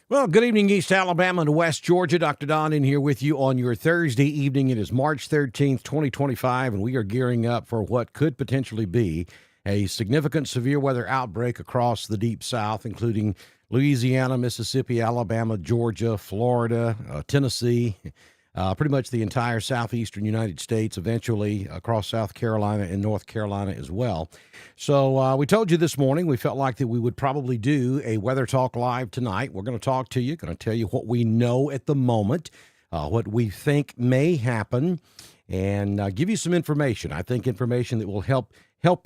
Well, good evening, East Alabama and West Georgia. Dr. Don in here with you on your Thursday evening. It is March 13th, 2025, and we are gearing up for what could potentially be a significant severe weather outbreak across the Deep South, including Louisiana, Mississippi, Alabama, Georgia, Florida, Tennessee, pretty much the entire southeastern United States, eventually across South Carolina and North Carolina as well. So we told you this morning we felt like that we would probably do a Weather Talk Live tonight. We're going to talk to you, going to tell you what we know at the moment, what we think may happen, and give you some information. I think information that will help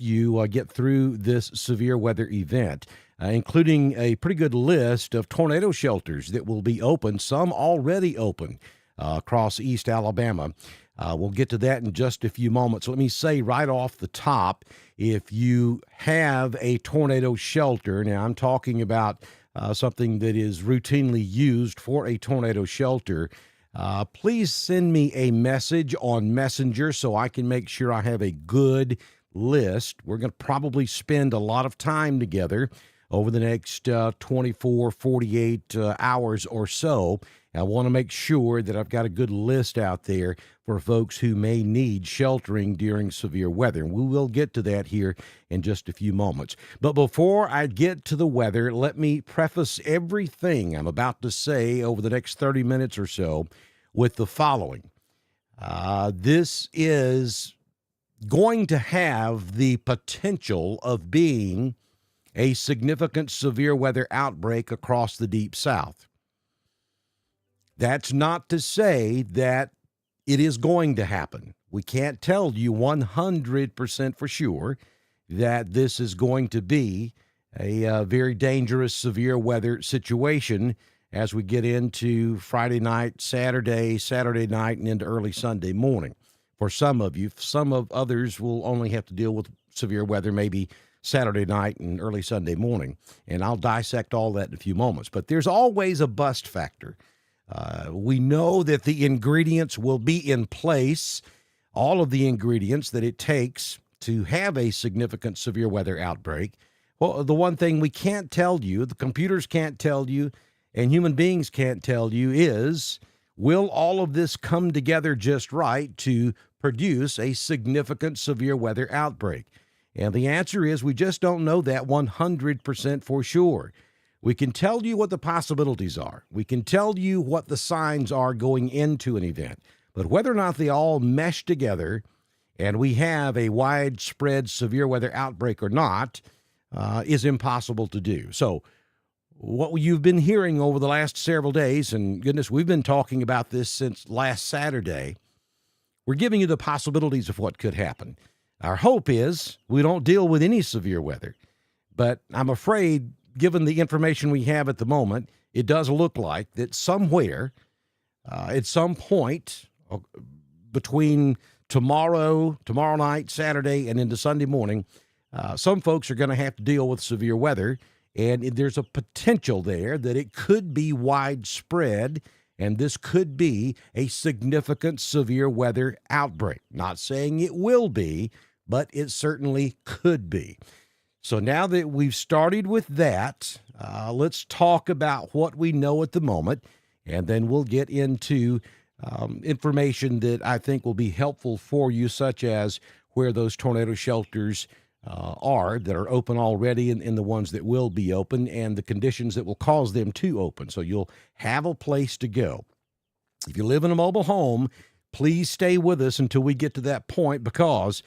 you get through this severe weather event, including a pretty good list of tornado shelters that will be open, some already open across East Alabama. We'll get to that in just a few moments. Let me say right off the top, if you have a tornado shelter, now I'm talking about something that is routinely used for a tornado shelter, please send me a message on Messenger so I can make sure I have a good list. We're going to probably spend a lot of time together over the next 24, 48 hours or so. I want to make sure that I've got a good list out there for folks who may need sheltering during severe weather. And we will get to that here in just a few moments. But before I get to the weather, let me preface everything I'm about to say over the next 30 minutes or so with the following. This is going to have the potential of being a significant severe weather outbreak across the Deep South. That's not to say that it is going to happen. We can't tell you 100% for sure that this is going to be a very dangerous severe weather situation as we get into Friday night, Saturday night, and into early Sunday morning. For some of you, some of others will only have to deal with severe weather maybe Saturday night and early Sunday morning, and I'll dissect all that in a few moments. But there's always a bust factor. We know that the ingredients will be in place, all of the ingredients that it takes to have a significant severe weather outbreak. Well, the one thing we can't tell you, the computers can't tell you, and human beings can't tell you is, will all of this come together just right to produce a significant severe weather outbreak? And the answer is we just don't know that 100% for sure. We can tell you what the possibilities are. We can tell you what the signs are going into an event. But whether or not they all mesh together and we have a widespread severe weather outbreak or not is impossible to do. So what you've been hearing over the last several days, and goodness, we've been talking about this since last Saturday, we're giving you the possibilities of what could happen. Our hope is we don't deal with any severe weather. But I'm afraid, given the information we have at the moment, it does look like that somewhere, at some point between tomorrow night, Saturday, and into Sunday morning, some folks are going to have to deal with severe weather, and there's a potential there that it could be widespread, and this could be a significant severe weather outbreak. Not saying it will be, but it certainly could be. So now that we've started with that, let's talk about what we know at the moment, and then we'll get into information that I think will be helpful for you, such as where those tornado shelters are that are open already and the ones that will be open and the conditions that will cause them to open. So you'll have a place to go. If you live in a mobile home, please stay with us until we get to that point, because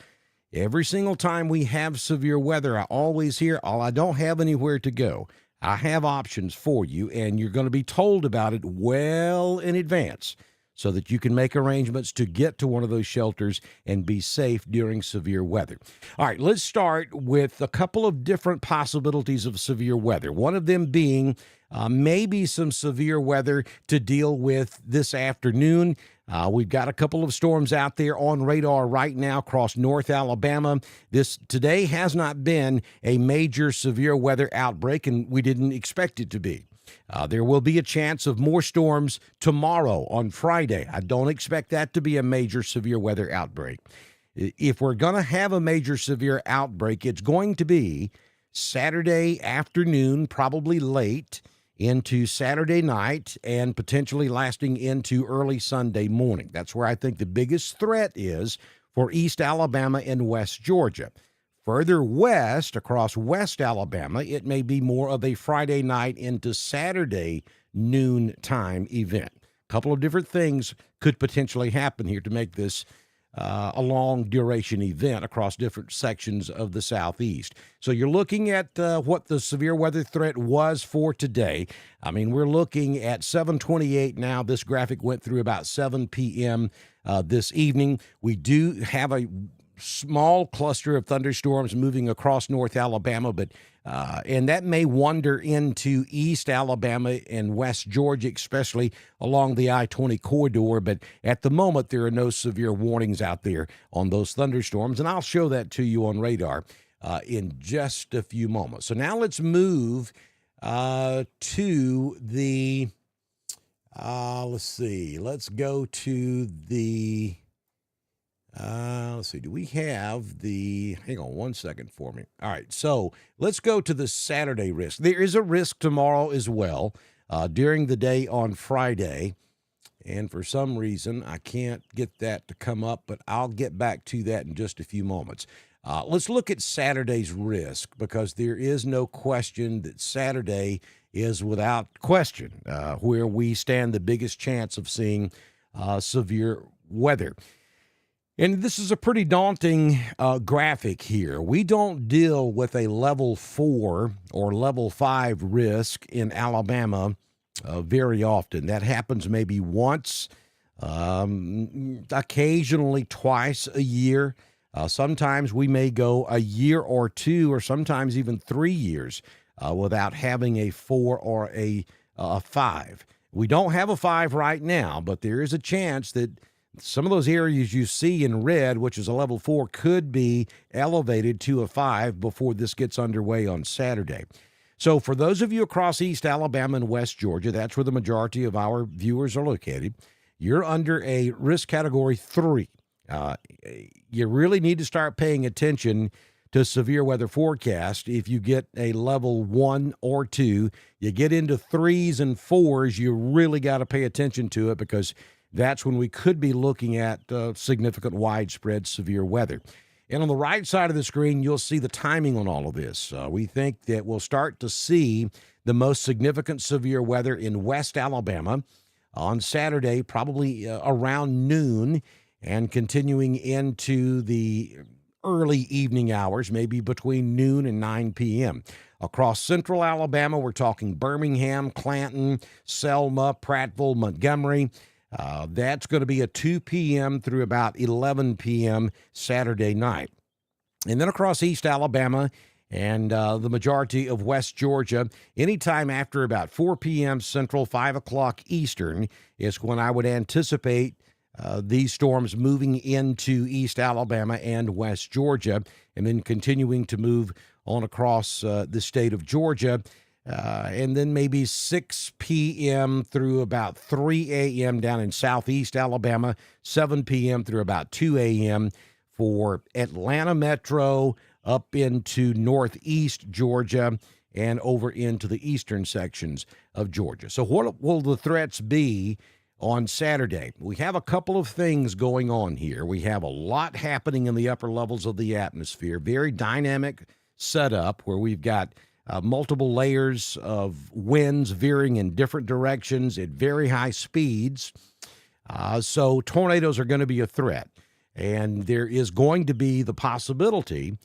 every single time we have severe weather, I always hear, oh, I don't have anywhere to go. I have options for you, and you're going to be told about it well in advance so that you can make arrangements to get to one of those shelters and be safe during severe weather. All right, let's start with a couple of different possibilities of severe weather. One of them being maybe some severe weather to deal with this afternoon. We've got a couple of storms out there on radar right now across North Alabama. This today has not been a major severe weather outbreak, and we didn't expect it to be. There will be a chance of more storms tomorrow on Friday. I don't expect that to be a major severe weather outbreak. If we're going to have a major severe outbreak, it's going to be Saturday afternoon, probably late, into Saturday night and potentially lasting into early Sunday morning. That's where I think the biggest threat is for East Alabama and West Georgia. Further west, across West Alabama, it may be more of a Friday night into Saturday noon time event. A couple of different things could potentially happen here to make this a long duration event across different sections of the Southeast. So you're looking at what the severe weather threat was for today. I mean, we're looking at 7:28 now. This graphic went through about 7 p.m. This evening. We do have a small cluster of thunderstorms moving across North Alabama, but and that may wander into East Alabama and West Georgia, especially along the I-20 corridor. But at the moment, there are no severe warnings out there on those thunderstorms, and I'll show that to you on radar in just a few moments. So now let's move to the, let's see, let's go to the, let's see, do we have the, hang on one second for me. All right, so let's go to the Saturday risk. There is a risk tomorrow as well during the day on Friday. And for some reason, I can't get that to come up, but I'll get back to that in just a few moments. Let's look at Saturday's risk, because there is no question that Saturday is without question where we stand the biggest chance of seeing severe weather. And this is a pretty daunting graphic here. We don't deal with a level 4 or level 5 risk in Alabama very often. That happens maybe once, occasionally twice a year. Sometimes we may go a year or two, or sometimes even 3 years without having a 4 or a 5. We don't have a 5 right now, but there is a chance that some of those areas you see in red, which is a level 4, could be elevated to a 5 before this gets underway on Saturday. So for those of you across East Alabama and West Georgia, that's where the majority of our viewers are located, you're under a risk category 3. You really need to start paying attention to severe weather forecast. If you get a level 1 or 2, you get into 3s and 4s, you really got to pay attention to it, because that's when we could be looking at significant widespread severe weather. And on the right side of the screen, you'll see the timing on all of this. We think that we'll start to see the most significant severe weather in West Alabama on Saturday, probably around noon, and continuing into the early evening hours, maybe between noon and 9 p.m. Across central Alabama, we're talking Birmingham, Clanton, Selma, Prattville, Montgomery. That's going to be a 2 p.m. through about 11 p.m. Saturday night. And then across East Alabama and the majority of West Georgia, anytime after about 4 p.m. Central, 5 o'clock Eastern is when I would anticipate these storms moving into East Alabama and West Georgia, and then continuing to move on across the state of Georgia. And then maybe 6 p.m. through about 3 a.m. down in southeast Alabama, 7 p.m. through about 2 a.m. for Atlanta Metro, up into northeast Georgia, and over into the eastern sections of Georgia. So what will the threats be on Saturday? We have a couple of things going on here. We have a lot happening in the upper levels of the atmosphere, very dynamic setup where we've got multiple layers of winds veering in different directions at very high speeds. So tornadoes are going to be a threat. And there is going to be the possibility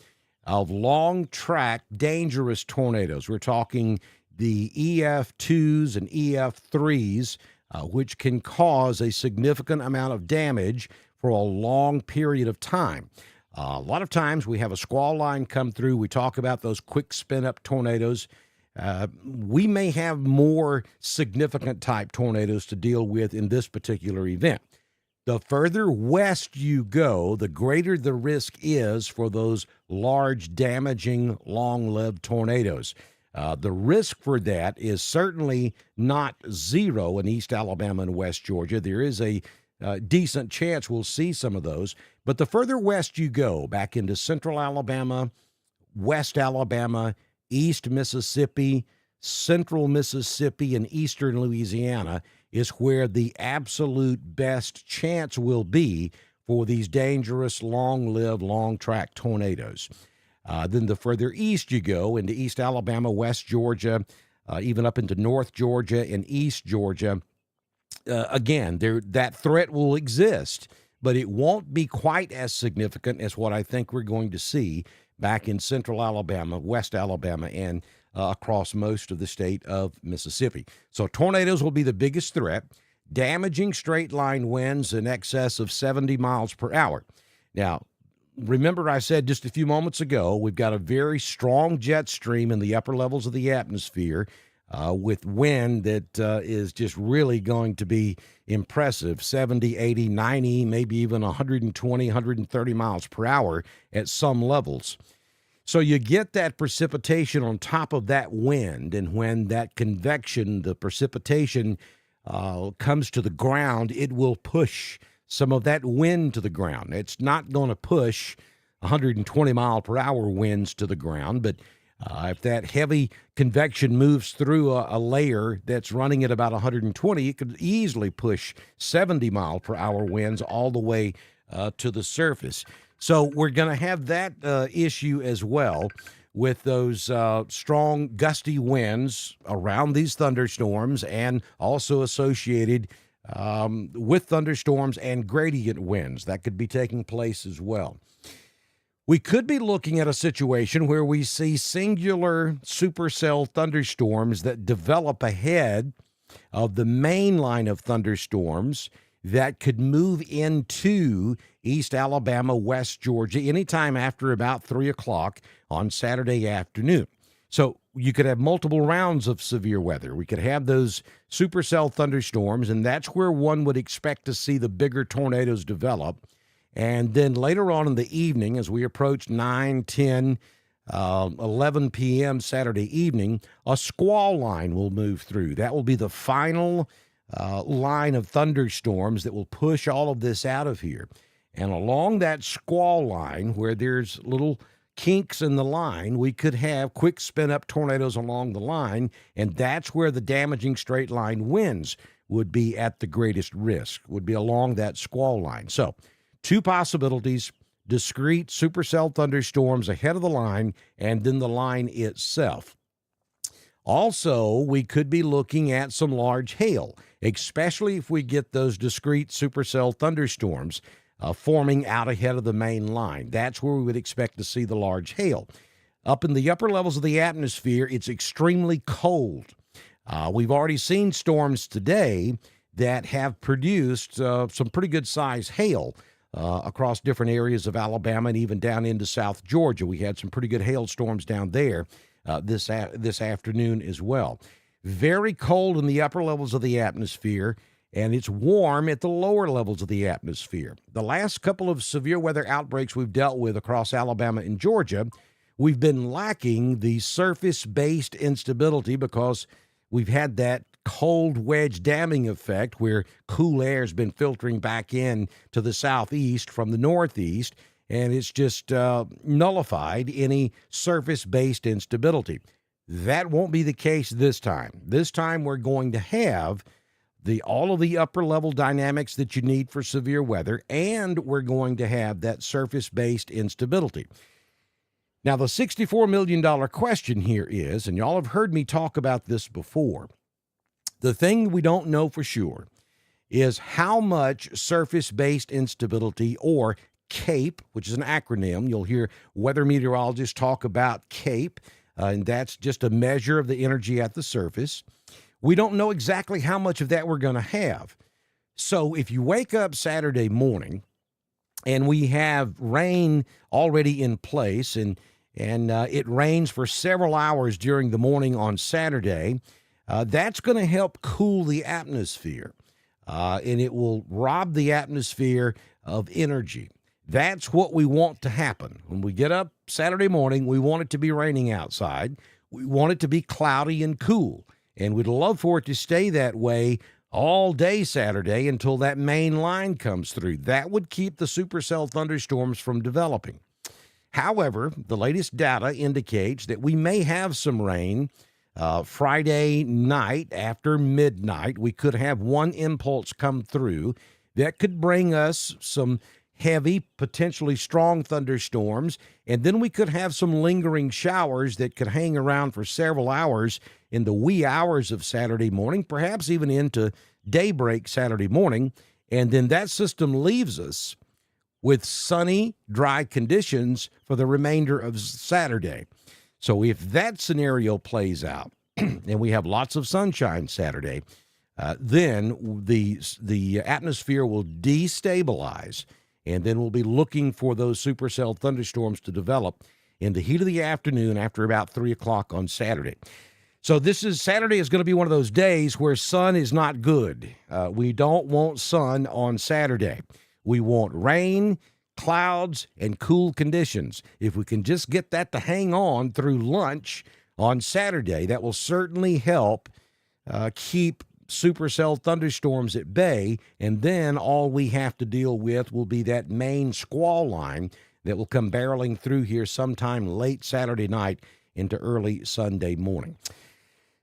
of long-track, dangerous tornadoes. We're talking the EF2s and EF3s, which can cause a significant amount of damage for a long period of time. A lot of times we have a squall line come through. We talk about those quick spin-up tornadoes. We may have more significant type tornadoes to deal with in this particular event. The further west you go, the greater the risk is for those large, damaging, long-lived tornadoes. The risk for that is certainly not zero in East Alabama and West Georgia. There is a decent chance we'll see some of those. But the further west you go, back into central Alabama, West Alabama, East Mississippi, central Mississippi and eastern Louisiana is where the absolute best chance will be for these dangerous, long-lived, long-track tornadoes. Then the further east you go, into East Alabama, West Georgia, even up into North Georgia and East Georgia, again, that threat will exist, but it won't be quite as significant as what I think we're going to see back in central Alabama, West Alabama, and across most of the state of Mississippi. So tornadoes will be the biggest threat, damaging straight-line winds in excess of 70 miles per hour. Now, remember I said just a few moments ago, we've got a very strong jet stream in the upper levels of the atmosphere with wind that is just really going to be impressive, 70, 80, 90, maybe even 120, 130 miles per hour at some levels. So you get that precipitation on top of that wind, and when that convection, the precipitation, comes to the ground, it will push some of that wind to the ground. It's not going to push 120 mile per hour winds to the ground, but if that heavy convection moves through a layer that's running at about 120, it could easily push 70 mile per hour winds all the way to the surface. So we're going to have that issue as well with those strong gusty winds around these thunderstorms, and also associated with thunderstorms and gradient winds that could be taking place as well. We could be looking at a situation where we see singular supercell thunderstorms that develop ahead of the main line of thunderstorms that could move into East Alabama, West Georgia, anytime after about 3 o'clock on Saturday afternoon. So you could have multiple rounds of severe weather. We could have those supercell thunderstorms, and that's where one would expect to see the bigger tornadoes develop. And then later on in the evening, as we approach 9, 10, 11 p.m. Saturday evening, a squall line will move through. That will be the final line of thunderstorms that will push all of this out of here. And along that squall line, where there's little kinks in the line, we could have quick spin-up tornadoes along the line, and that's where the damaging straight-line winds would be at the greatest risk, would be along that squall line. So, two possibilities: discrete supercell thunderstorms ahead of the line, and then the line itself. Also, we could be looking at some large hail, especially if we get those discrete supercell thunderstorms forming out ahead of the main line. That's where we would expect to see the large hail. Up in the upper levels of the atmosphere, it's extremely cold. We've already seen storms today that have produced some pretty good size hail across different areas of Alabama and even down into South Georgia. We had some pretty good hailstorms down there this afternoon as well. Very cold in the upper levels of the atmosphere, and it's warm at the lower levels of the atmosphere. The last couple of severe weather outbreaks we've dealt with across Alabama and Georgia, we've been lacking the surface-based instability because we've had that cold wedge damming effect where cool air has been filtering back in to the southeast from the northeast, and it's just nullified any surface-based instability. That won't be the case this time. This time we're going to have all of the upper-level dynamics that you need for severe weather, and we're going to have that surface-based instability. Now, the $64 million question here is, and y'all have heard me talk about this before, the thing we don't know for sure is how much surface-based instability, or CAPE, which is an acronym. You'll hear weather meteorologists talk about CAPE, and that's just a measure of the energy at the surface. We don't know exactly how much of that we're going to have. So if you wake up Saturday morning and we have rain already in place, and it rains for several hours during the morning on Saturday, that's going to help cool the atmosphere, and it will rob the atmosphere of energy. That's what we want to happen. When we get up Saturday morning, we want it to be raining outside. We want it to be cloudy and cool, and we'd love for it to stay that way all day Saturday until that main line comes through. That would keep the supercell thunderstorms from developing. However, the latest data indicates that we may have some rain Friday night after midnight, we could have one impulse come through that could bring us some heavy, potentially strong thunderstorms, and then we could have some lingering showers that could hang around for several hours in the wee hours of Saturday morning, perhaps even into daybreak Saturday morning, and then that system leaves us with sunny, dry conditions for the remainder of Saturday. So if that scenario plays out and we have lots of sunshine Saturday, then the atmosphere will destabilize, and then we'll be looking for those supercell thunderstorms to develop in the heat of the afternoon after about 3 o'clock on Saturday. So Saturday is going to be one of those days where sun is not good. We don't want sun on Saturday. We want rain, clouds, and cool conditions. If we can just get that to hang on through lunch on Saturday, that will certainly help keep supercell thunderstorms at bay, and then all we have to deal with will be that main squall line that will come barreling through here sometime late Saturday night into early Sunday morning.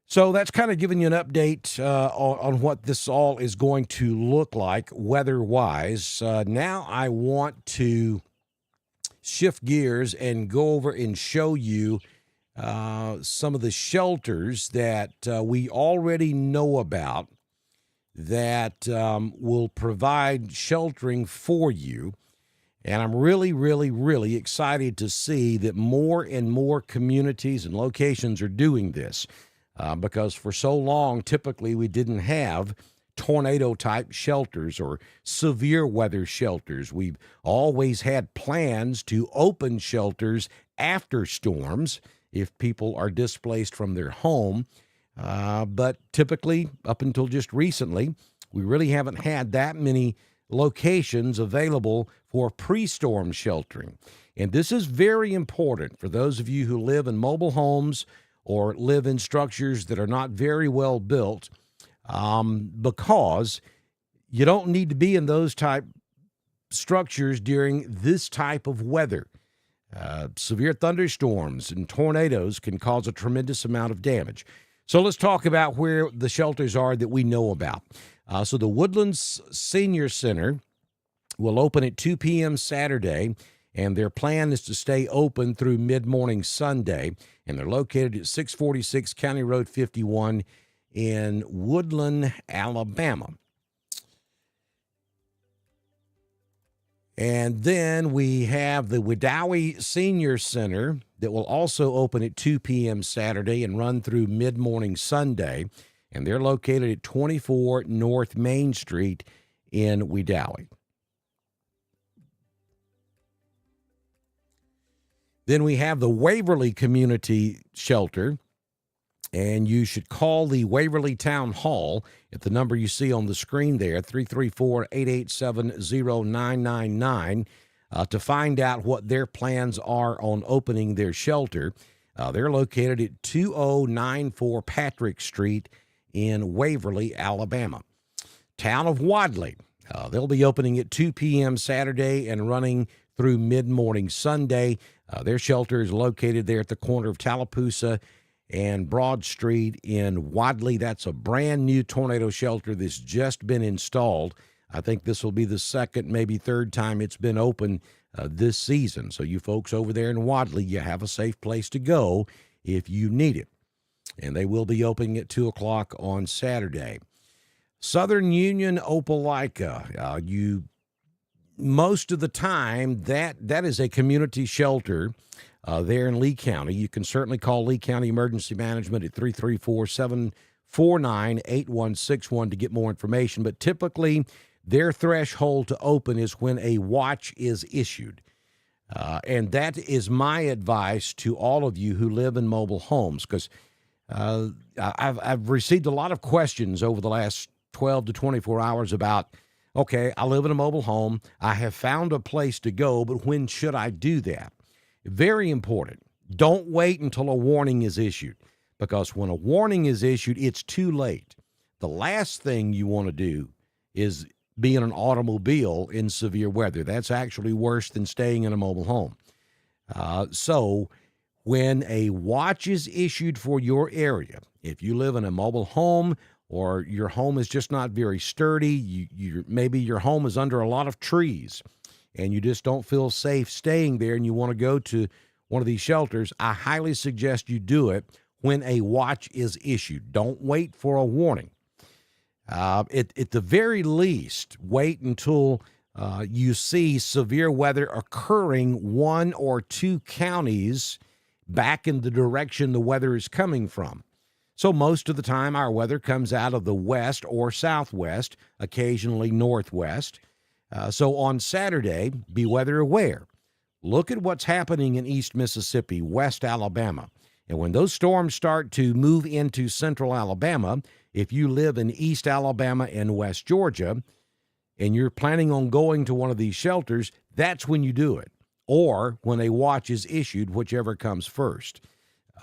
So that's kind of giving you an update on what this all is going to look like weather-wise. Now I want to shift gears and go over and show you some of the shelters that we already know about that will provide sheltering for you. And I'm really, really, really excited to see that more and more communities and locations are doing this because for so long, typically, we didn't have tornado-type shelters or severe weather shelters. We've always had plans to open shelters after storms if people are displaced from their home. But typically, up until just recently, we really haven't had that many locations available for pre-storm sheltering. And this is very important for those of you who live in mobile homes or live in structures that are not very well built, because you don't need to be in those type structures during this type of weather. Severe thunderstorms and tornadoes can cause a tremendous amount of damage. So let's talk about where the shelters are that we know about. So the Woodlands Senior Center will open at 2 p.m. Saturday, and their plan is to stay open through mid-morning Sunday, and they're located at 646 County Road 51 in Woodland, Alabama. And then we have the Wedowee Senior Center that will also open at 2 p.m. Saturday and run through mid-morning Sunday, and they're located at 24 North Main Street in Wedowee. Then we have the Waverly Community Shelter, and you should call the Waverly Town Hall at the number you see on the screen there, 334-887-0999, to find out what their plans are on opening their shelter. They're located at 2094 Patrick Street in Waverly, Alabama. Town of Wadley, they'll be opening at 2 p.m. Saturday and running through mid-morning Sunday. Their shelter is located there at the corner of Tallapoosa and Broad Street in Wadley. That's a brand new tornado shelter that's just been installed. I think this will be the second, maybe third time it's been open this season. So you folks over there in Wadley, you have a safe place to go if you need it. And they will be opening at 2 o'clock on Saturday. Southern Union Opelika, most of the time, that is a community shelter there in Lee County. You can certainly call Lee County Emergency Management at 334-749-8161 to get more information. But typically, their threshold to open is when a watch is issued. And that is my advice to all of you who live in mobile homes, because I've received a lot of questions over the last 12 to 24 hours about, okay, I live in a mobile home. I have found a place to go, but when should I do that? Very important. Don't wait until a warning is issued, because when a warning is issued, it's too late. The last thing you want to do is be in an automobile in severe weather. That's actually worse than staying in a mobile home. So When a watch is issued for your area, if you live in a mobile home or your home is just not very sturdy, maybe your home is under a lot of trees and you just don't feel safe staying there and you want to go to one of these shelters, I highly suggest you do it when a watch is issued. Don't wait for a warning. At the very least, wait until you see severe weather occurring 1 or 2 counties back in the direction the weather is coming from. So most of the time, our weather comes out of the west or southwest, occasionally northwest. So on Saturday, be weather aware. Look at what's happening in East Mississippi, West Alabama. And when those storms start to move into central Alabama, if you live in East Alabama and West Georgia, and you're planning on going to one of these shelters, that's when you do it. Or when a watch is issued, whichever comes first.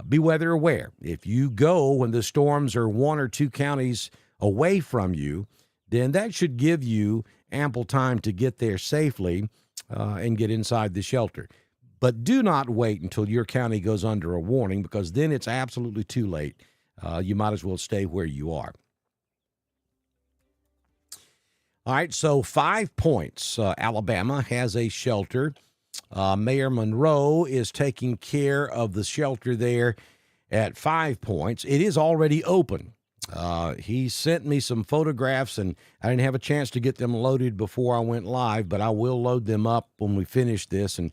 Be weather aware. If you go when the storms are 1 or 2 counties away from you, then that should give you ample time to get there safely and get inside the shelter. But do not wait until your county goes under a warning, because then it's absolutely too late. You might as well stay where you are. All right, so 5 points. Alabama has a shelter. Mayor Monroe is taking care of the shelter there at 5 points. It is already open. He sent me some photographs, and I didn't have a chance to get them loaded before I went live, but I will load them up when we finish this. And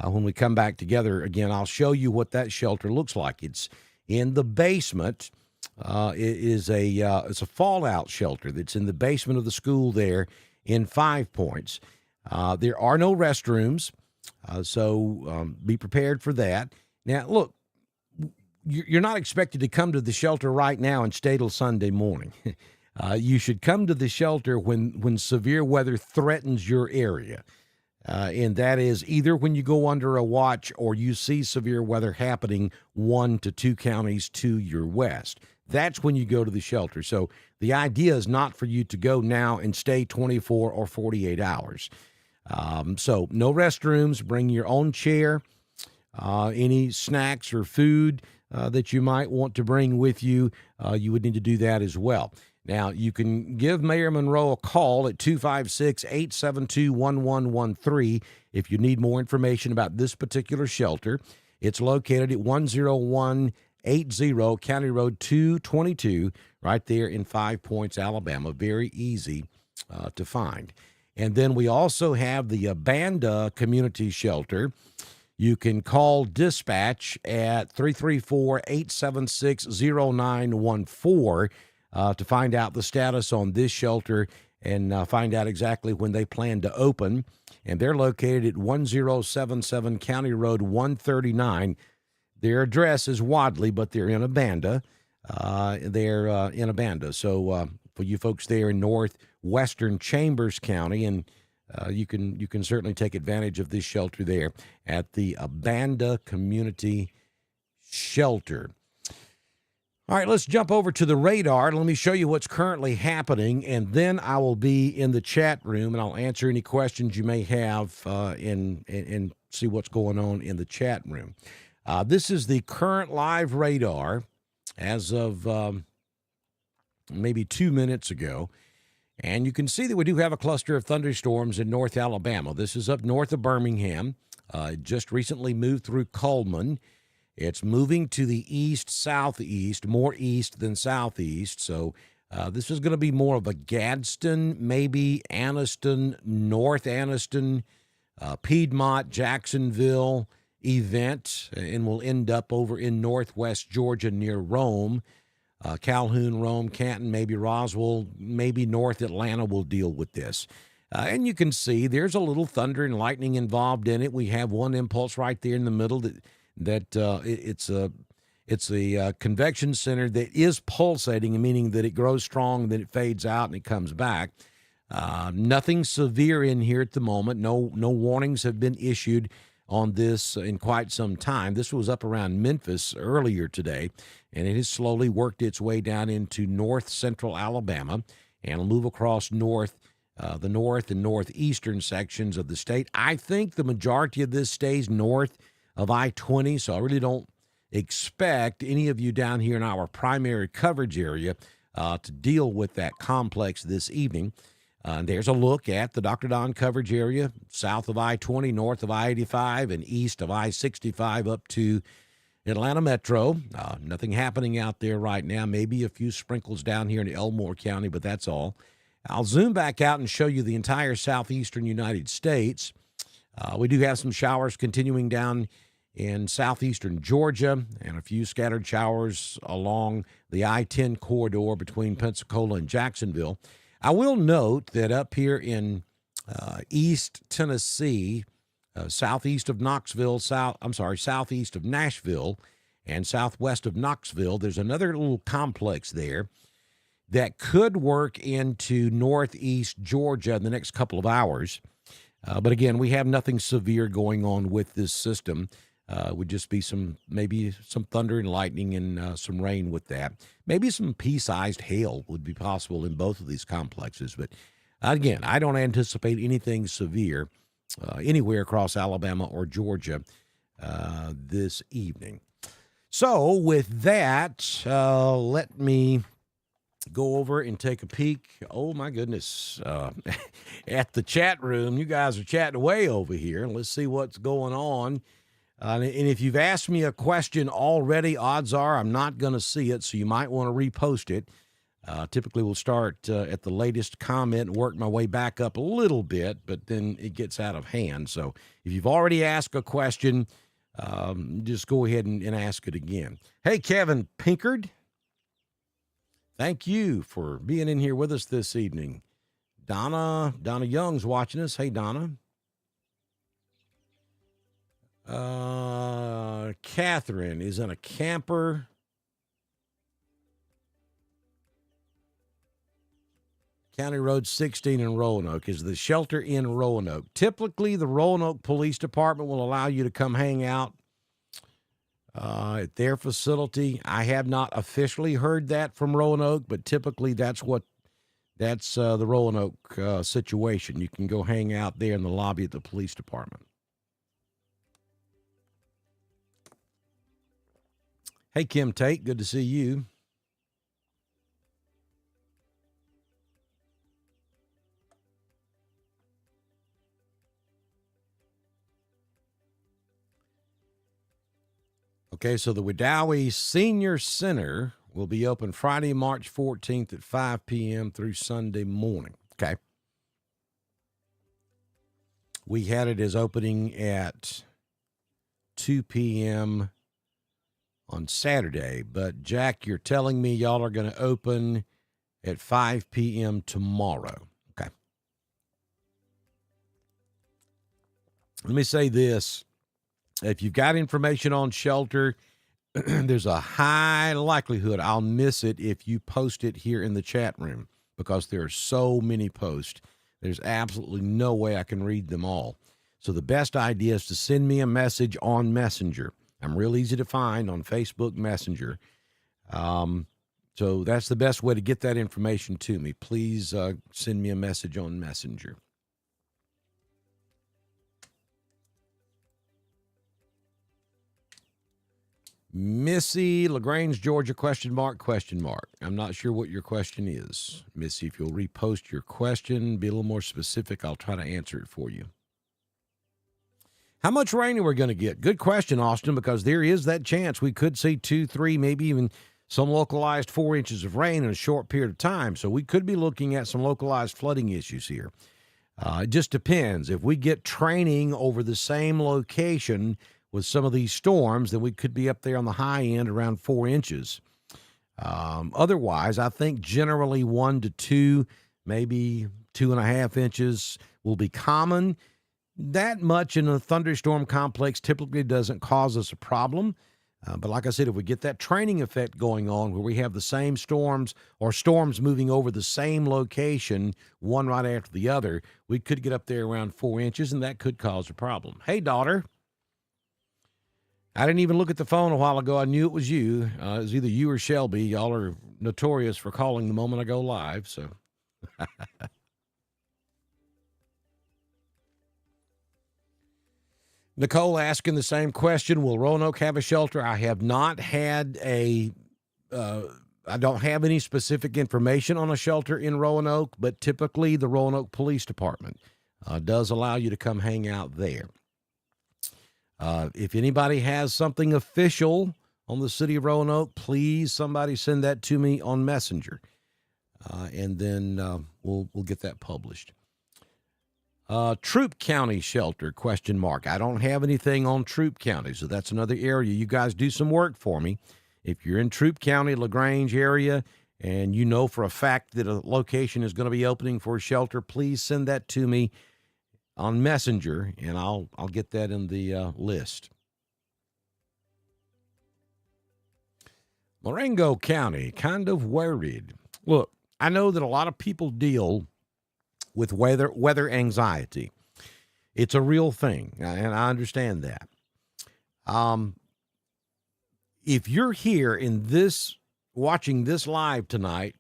when we come back together again, I'll show you what that shelter looks like. It's in the basement. It's a fallout shelter that's in the basement of the school there in 5 points. There are no restrooms, so be prepared for that. Now, look, you're not expected to come to the shelter right now and stay till Sunday morning. You should come to the shelter when severe weather threatens your area. And that is either when you go under a watch or you see severe weather happening 1 to 2 counties to your west. That's when you go to the shelter. So the idea is not for you to go now and stay 24 or 48 hours. So no restrooms, bring your own chair, any snacks or food that you might want to bring with you, you would need to do that as well. Now, you can give Mayor Monroe a call at 256-872-1113 if you need more information about this particular shelter. It's located at 10180 County Road 222, right there in 5 Points, Alabama. Very easy to find. And then we also have the Banda Community Shelter. You can call dispatch at 334-876-0914 to find out the status on this shelter and find out exactly when they plan to open. And they're located at 1077 County Road 139. Their address is Wadley, but they're in Abanda. So for you folks there in northwestern Chambers County, and you can certainly take advantage of this shelter there at the Abanda Community Shelter. All right, let's jump over to the radar. Let me show you what's currently happening, and then I will be in the chat room, and I'll answer any questions you may have and see what's going on in the chat room. This is the current live radar as of maybe 2 minutes ago, and you can see that we do have a cluster of thunderstorms in North Alabama. This is up north of Birmingham. It just recently moved through Coleman. It's moving to the east-southeast, more east than southeast. So this is going to be more of a Gadsden, maybe Anniston, North Anniston, Piedmont, Jacksonville event, and will end up over in northwest Georgia near Rome. Calhoun, Rome, Canton, maybe Roswell, maybe North Atlanta will deal with this. And you can see there's a little thunder and lightning involved in it. We have one impulse right there in the middle that it's a convection center that is pulsating, meaning that it grows strong, then it fades out and it comes back. Nothing severe in here at the moment. No warnings have been issued on this in quite some time. This was up around Memphis earlier today, and it has slowly worked its way down into north central Alabama and will move across the north and northeastern sections of the state. I think the majority of this stays north of I-20, so I really don't expect any of you down here in our primary coverage area to deal with that complex this evening. There's a look at the Dr. Don coverage area, south of I-20, north of I-85, and east of I-65 up to Atlanta Metro. Nothing happening out there right now. Maybe a few sprinkles down here in Elmore County, but that's all. I'll zoom back out and show you the entire southeastern United States. We do have some showers continuing down in southeastern Georgia and a few scattered showers along the I-10 corridor between Pensacola and Jacksonville. I will note that up here in East Tennessee, southeast of Knoxville, southeast of Nashville, and southwest of Knoxville, there's another little complex there that could work into northeast Georgia in the next couple of hours. But again, we have nothing severe going on with this system. Would just be maybe some thunder and lightning and some rain with that. Maybe some pea-sized hail would be possible in both of these complexes. But again, I don't anticipate anything severe anywhere across Alabama or Georgia this evening. So with that, let me go over and take a peek. Oh, my goodness. At the chat room, you guys are chatting away over here. Let's see what's going on. And if you've asked me a question already, odds are I'm not going to see it, so you might want to repost it. Typically, we'll start at the latest comment and work my way back up a little bit, but then it gets out of hand. So if you've already asked a question, just go ahead and ask it again. Hey, Kevin Pinkard, thank you for being in here with us this evening. Donna Young's watching us. Hey, Donna. Catherine is in a camper. County Road 16 in Roanoke is the shelter in Roanoke. Typically, the Roanoke Police Department will allow you to come hang out at their facility. I have not officially heard that from Roanoke, but typically that's the Roanoke situation. You can go hang out there in the lobby of the police department. Hey, Kim Tate, good to see you. Okay, so the Wedowee Senior Center will be open Friday, March 14th at 5 p.m. through Sunday morning. Okay. We had it as opening at 2 p.m. on Saturday, but Jack, you're telling me y'all are going to open at 5 p.m. tomorrow. Okay. Let me say this. If you've got information on shelter, there's a high likelihood I'll miss it if you post it here in the chat room because there are so many posts. There's absolutely no way I can read them all. So the best idea is to send me a message on Messenger. I'm real easy to find on Facebook Messenger. So that's the best way to get that information to me. Please send me a message on Messenger. Missy, LaGrange, Georgia, question mark. I'm not sure what your question is. Missy, if you'll repost your question, be a little more specific, I'll try to answer it for you. How much rain are we going to get? Good question, Austin, because there is that chance we could see 2, 3, maybe even some localized 4 inches of rain in a short period of time. So we could be looking at some localized flooding issues here. It just depends. If we get training over the same location with some of these storms, then we could be up there on the high end around 4 inches. Otherwise, I think generally 1 to 2, maybe 2.5 inches will be common. That much in a thunderstorm complex typically doesn't cause us a problem. But like I said, if we get that training effect going on where we have the same storms or storms moving over the same location, one right after the other, we could get up there around 4 inches, and that could cause a problem. Hey, daughter. I didn't even look at the phone a while ago. I knew it was you. It was either you or Shelby. Y'all are notorious for calling the moment I go live. So, Nicole asking the same question. Will Roanoke have a shelter? I have not had I don't have any specific information on a shelter in Roanoke, but typically the Roanoke Police Department does allow you to come hang out there. If anybody has something official on the city of Roanoke, please somebody send that to me on Messenger, and then we'll get that published. Troup County shelter, ? I don't have anything on Troup County, so that's another area. You guys do some work for me. If you're in Troup County, LaGrange area, and you know for a fact that a location is going to be opening for a shelter, please send that to me on Messenger, and I'll get that in the list. Marengo County, kind of worried. Look, I know that a lot of people deal with weather anxiety. It's a real thing, and I understand that. If you're here in this, watching this live tonight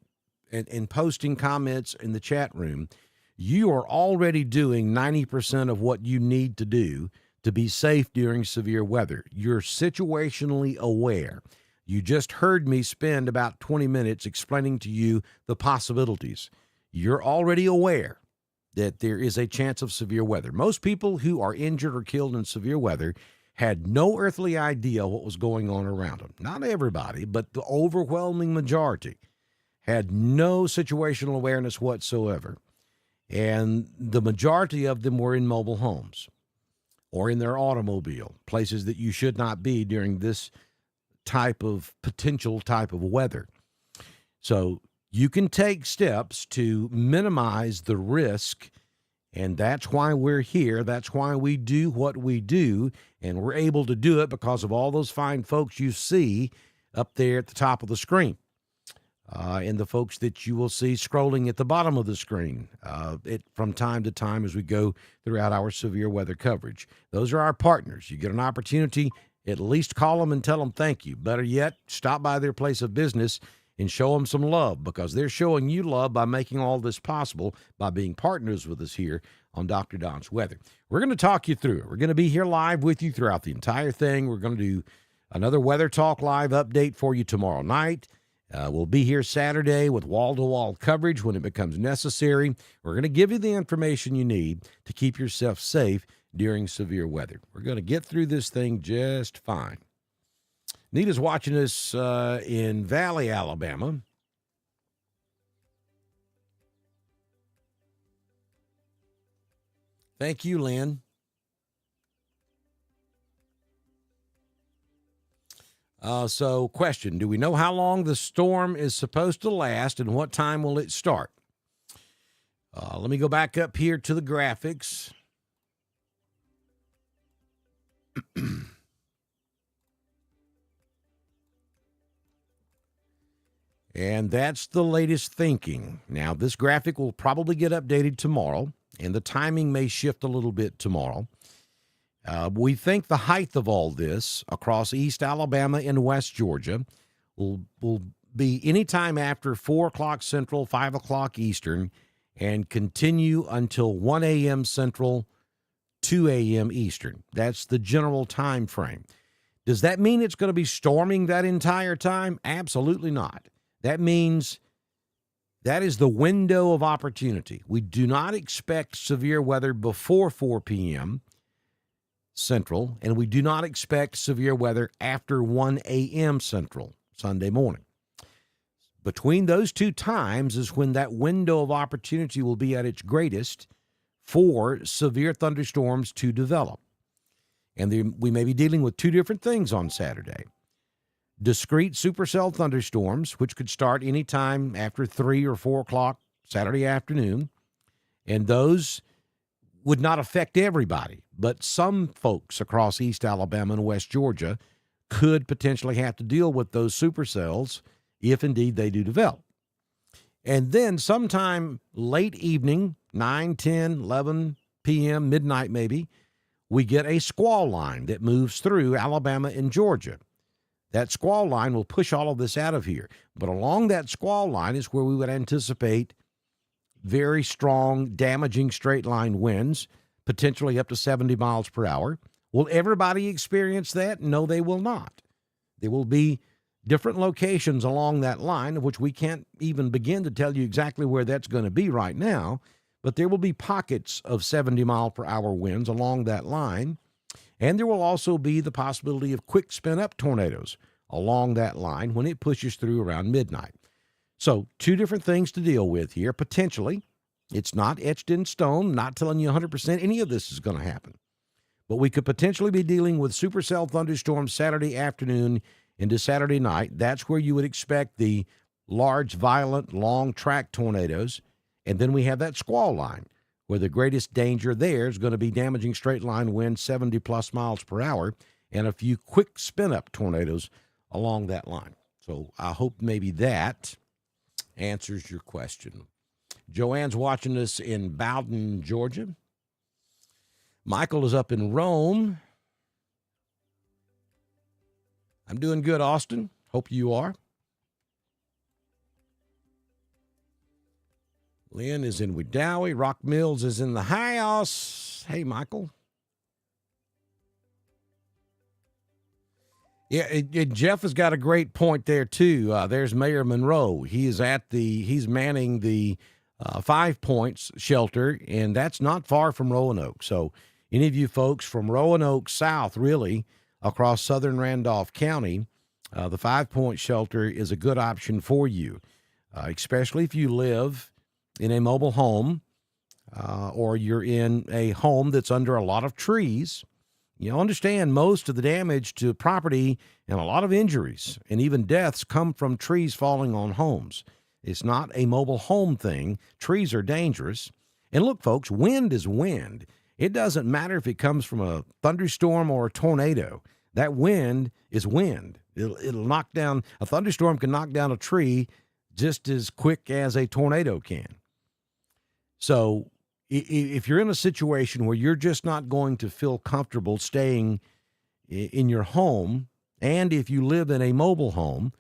and posting comments in the chat room, you are already doing 90% of what you need to do to be safe during severe weather. You're situationally aware. You just heard me spend about 20 minutes explaining to you the possibilities. You're already aware that there is a chance of severe weather. Most people who are injured or killed in severe weather had no earthly idea what was going on around them. Not everybody, but the overwhelming majority had no situational awareness whatsoever. And the majority of them were in mobile homes or in their automobile, places that you should not be during this potential type of weather. So you can take steps to minimize the risk, and that's why we're here. That's why we do what we do, and we're able to do it because of all those fine folks you see up there at the top of the screen, and the folks that you will see scrolling at the bottom of the screen from time to time as we go throughout our severe weather coverage. Those are our partners. You get an opportunity, at least call them and tell them thank you. Better yet, stop by their place of business and show them some love, because they're showing you love by making all this possible, by being partners with us here on Dr. Don's Weather. We're going to talk you through it. We're going to be here live with you throughout the entire thing. We're going to do another Weather Talk live update for you tomorrow night. We'll be here Saturday with wall-to-wall coverage when it becomes necessary. We're going to give you the information you need to keep yourself safe during severe weather. We're going to get through this thing just fine. Nita's watching us in Valley, Alabama. Thank you, Lynn. So, question, do we know how long the storm is supposed to last and what time will it start? Let me go back up here to the graphics. And that's the latest thinking. Now, this graphic will probably get updated tomorrow, and the timing may shift a little bit tomorrow. We think the height of all this across East Alabama and West Georgia will be anytime after 4 o'clock Central, 5 o'clock Eastern, and continue until 1 a.m. Central, 2 a.m. Eastern. That's the general time frame. Does that mean it's going to be storming that entire time? Absolutely not. That means that is the window of opportunity. We do not expect severe weather before 4 p.m. Central, and we do not expect severe weather after 1 a.m. Central Sunday morning. Between those two times is when that window of opportunity will be at its greatest for severe thunderstorms to develop. And we may be dealing with two different things on Saturday. Discrete supercell thunderstorms, which could start anytime after 3 or 4 o'clock Saturday afternoon, and those would not affect everybody, but some folks across East Alabama and West Georgia could potentially have to deal with those supercells if indeed they do develop. And then sometime late evening, 9, 10, 11 p.m., midnight maybe, we get a squall line that moves through Alabama and Georgia. That squall line will push all of this out of here. But along that squall line is where we would anticipate very strong, damaging straight-line winds, potentially up to 70 miles per hour. Will everybody experience that? No, they will not. There will be different locations along that line, of which we can't even begin to tell you exactly where that's going to be right now, but there will be pockets of 70-mile-per-hour winds along that line, and there will also be the possibility of quick spin-up tornadoes along that line when it pushes through around midnight. So 2 different things to deal with here, potentially. It's not etched in stone, not telling you 100% any of this is going to happen. But we could potentially be dealing with supercell thunderstorms Saturday afternoon into Saturday night. That's where you would expect the large, violent, long-track tornadoes. And then we have that squall line, where the greatest danger there is going to be damaging straight-line winds 70-plus miles per hour and a few quick spin-up tornadoes along that line. So I hope maybe that answers your question. Joanne's watching us in Bowden, Georgia. Michael is up in Rome. I'm doing good, Austin. Hope you are. Lynn is in Wedowee. Rock Mills is in the house. Hey, Michael. Yeah, Jeff has got a great point there, too. There's Mayor Monroe. He's manning the 5 Points shelter, and that's not far from Roanoke. So any of you folks from Roanoke south, really, across southern Randolph County, the 5 Point shelter is a good option for you, especially if you live in a mobile home or you're in a home that's under a lot of trees. You understand most of the damage to property and a lot of injuries and even deaths come from trees falling on homes. It's not a mobile home thing. Trees are dangerous. And look, folks, wind is wind. It doesn't matter if it comes from a thunderstorm or a tornado. That wind is wind. It'll knock down, a thunderstorm can knock down a tree just as quick as a tornado can. So if you're in a situation where you're just not going to feel comfortable staying in your home, and if you live in a mobile home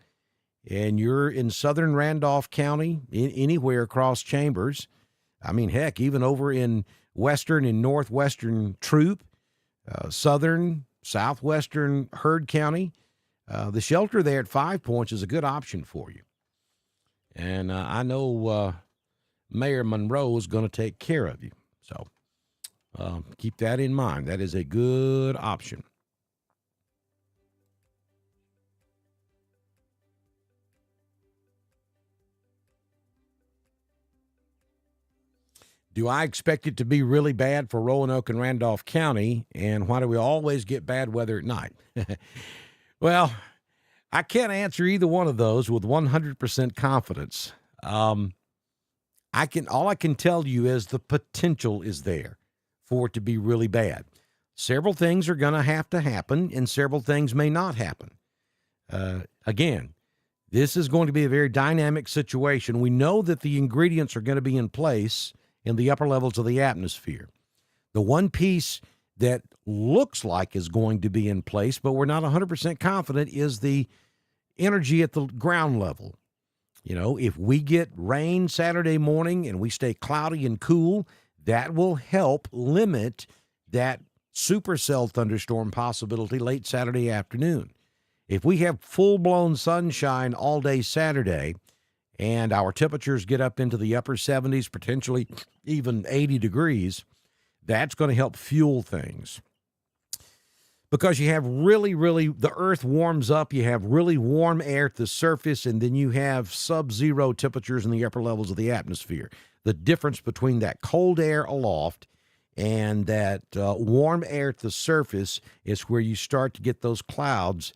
and you're in southern Randolph County, anywhere across Chambers, I mean, heck, even over in western and northwestern Troop, southern, southwestern Heard County, the shelter there at 5 Points is a good option for you. And I know Mayor Monroe is going to take care of you. So keep that in mind. That is a good option. Do I expect it to be really bad for Roanoke and Randolph County? And why do we always get bad weather at night? Well, I can't answer either one of those with 100% confidence. All I can tell you is the potential is there for it to be really bad. Several things are going to happen, and several things may not happen. Again, this is going to be a very dynamic situation. We know that the ingredients are going to be in place in the upper levels of the atmosphere. The one piece that looks like is going to be in place, but we're not 100% confident, is the energy at the ground level. If we get rain Saturday morning and we stay cloudy and cool, that will help limit that supercell thunderstorm possibility late Saturday afternoon. If we have full-blown sunshine all day Saturday and our temperatures get up into the upper 70s, potentially even 80 degrees, that's going to help fuel things. Because you have really, the earth warms up, you have really warm air at the surface, and then you have sub-zero temperatures in the upper levels of the atmosphere. The difference between that cold air aloft and that warm air at the surface is where you start to get those clouds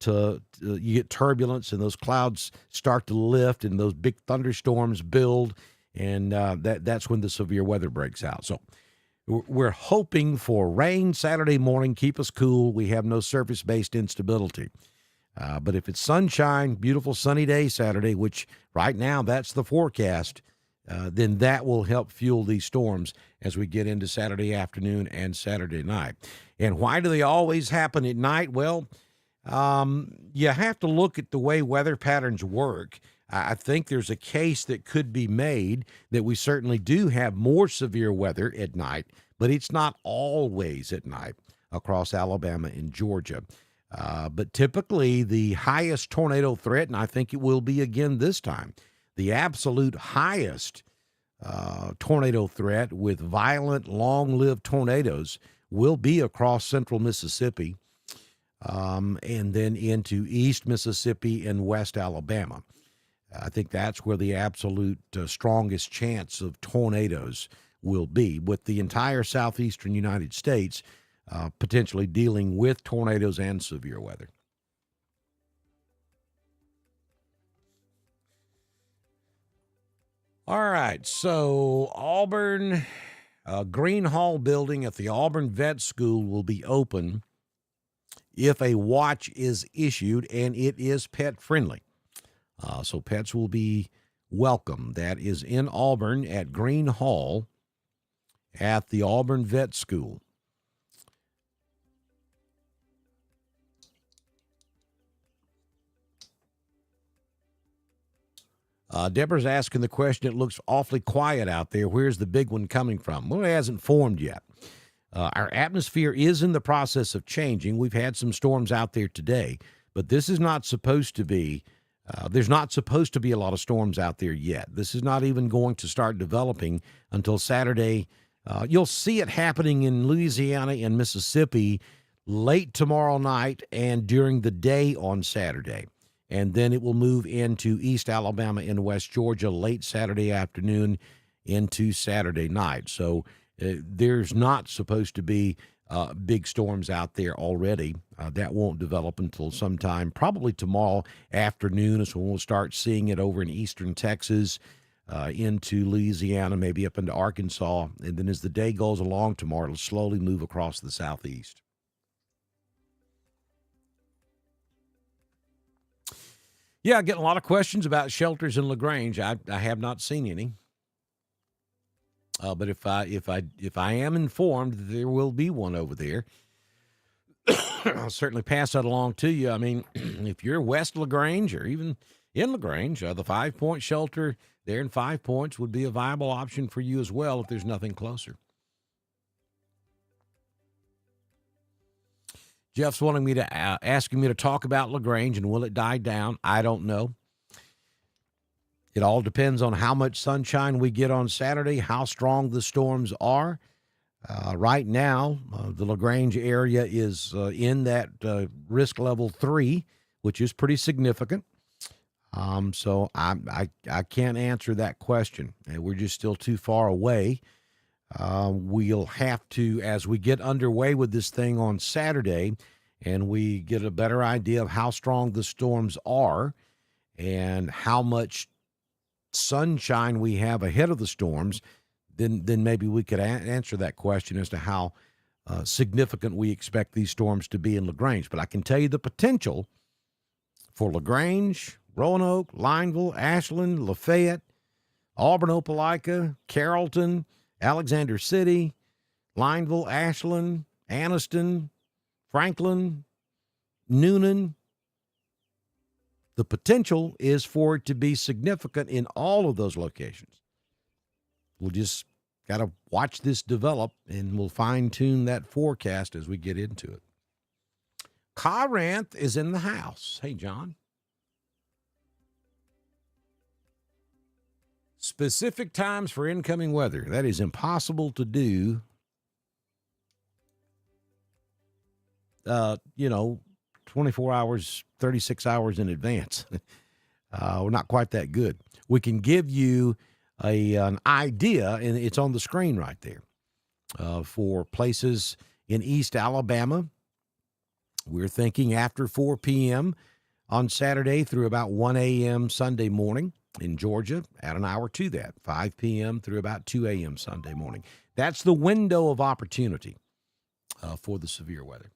you get turbulence, and those clouds start to lift, and those big thunderstorms build, and that's when the severe weather breaks out. So we're hoping for rain Saturday morning, keep us cool. We have no surface-based instability. But if it's sunshine, beautiful sunny day Saturday, which right now that's the forecast, then that will help fuel these storms as we get into Saturday afternoon and Saturday night. And why do they always happen at night? Well, you have to look at the way weather patterns work. I think there's a case that could be made that we certainly do have more severe weather at night, but it's not always at night. across Alabama and Georgia. But typically the highest tornado threat, and I think it will be again this time, the absolute highest tornado threat with violent, long-lived tornadoes will be across central Mississippi and then into east Mississippi and west Alabama. I think that's where the absolute strongest chance of tornadoes will be, with the entire southeastern United States potentially dealing with tornadoes and severe weather. All right, so Auburn Green Hall building at the Auburn Vet School will be open if a watch is issued, and it is pet friendly. So pets will be welcome. That is in Auburn at Green Hall at the Auburn Vet School. Deborah's asking the question, it looks awfully quiet out there. Where's the big one coming from? Well, it hasn't formed yet. Our atmosphere is in the process of changing. We've had some storms out there today, but this is not supposed to be, there's not supposed to be a lot of storms out there yet. This is not even going to start developing until Saturday. You'll see it happening in Louisiana and Mississippi late tomorrow night and during the day on Saturday. And then it will move into East Alabama and West Georgia late Saturday afternoon into Saturday night. So there's not supposed to be big storms out there already. That won't develop until sometime, probably tomorrow afternoon is when we'll start seeing it over in eastern Texas, into Louisiana, maybe up into Arkansas. And then as the day goes along tomorrow, it'll slowly move across the southeast. Yeah, getting a lot of questions about shelters in LaGrange. I have not seen any, but if I am informed, there will be one over there. I'll certainly pass that along to you. I mean, if you're west LaGrange or even in LaGrange, the 5 Point shelter there in 5 Points would be a viable option for you as well if there's nothing closer. Jeff's wanting me to asking me to talk about LaGrange, and will it die down? I don't know. It all depends on how much sunshine we get on Saturday, how strong the storms are. Right now, the LaGrange area is in that risk level 3, which is pretty significant. So I can't answer that question. We're just still too far away. We'll have to, as we get underway with this thing on Saturday and we get a better idea of how strong the storms are and how much sunshine we have ahead of the storms, then maybe we could answer that question as to how significant we expect these storms to be in LaGrange. But I can tell you the potential for LaGrange, Roanoke, Lineville, Ashland, Lafayette, Auburn, Opelika, Carrollton, Alexander City, Lineville, Ashland, Anniston, Franklin, Noonan. The potential is for it to be significant in all of those locations. We'll just got to watch this develop, and we'll fine-tune that forecast as we get into it. Corinth is in the house. Hey, John. Specific times for incoming weather. That is impossible to do, 24 hours, 36 hours in advance. We're not quite that good. We can give you an idea, and it's on the screen right there, for places in East Alabama. We're thinking after 4 p.m. on Saturday through about 1 a.m. Sunday morning. In Georgia, add an hour to that, 5 p.m. through about 2 a.m. Sunday morning. That's the window of opportunity for the severe weather.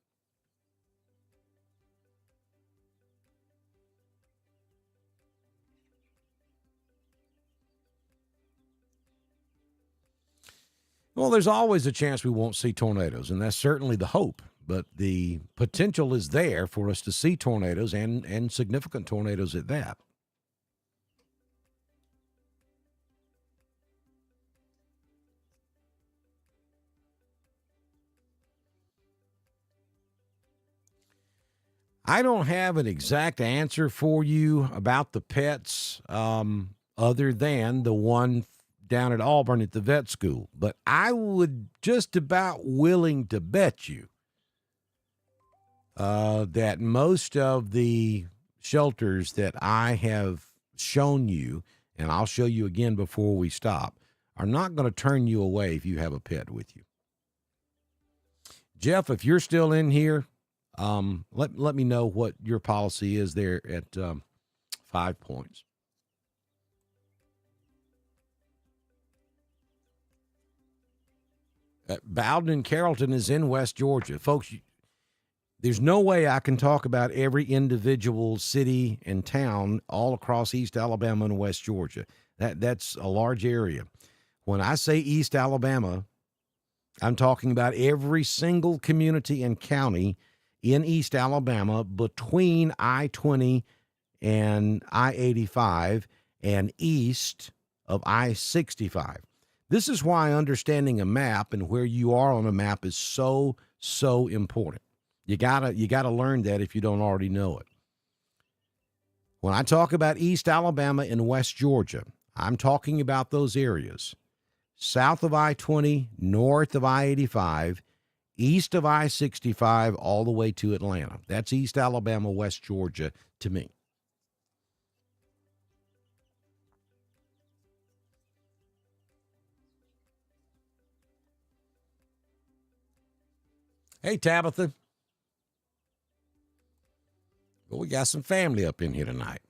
Well, there's always a chance we won't see tornadoes, and that's certainly the hope. But the potential is there for us to see tornadoes and significant tornadoes at that. I don't have an exact answer for you about the pets, other than the one down at Auburn at the vet school. But I would just about willing to bet you that most of the shelters that I have shown you, and I'll show you again before we stop, are not going to turn you away if you have a pet with you. Jeff, if you're still in here, let me know what your policy is there at 5 Points. Bowden and Carrollton is in West Georgia. Folks, there's no way I can talk about every individual city and town all across East Alabama and West Georgia. That's a large area. When I say East Alabama, I'm talking about every single community and county in East Alabama between I-20 and I-85 and east of I-65. This is why understanding a map and where you are on a map is so important. You gotta learn that if you don't already know it. When I talk about East Alabama and West Georgia, I'm talking about those areas south of I-20, north of I-85, east of I-65, all the way to Atlanta. That's East Alabama, West Georgia to me. Hey, Tabitha. Well, we got some family up in here tonight.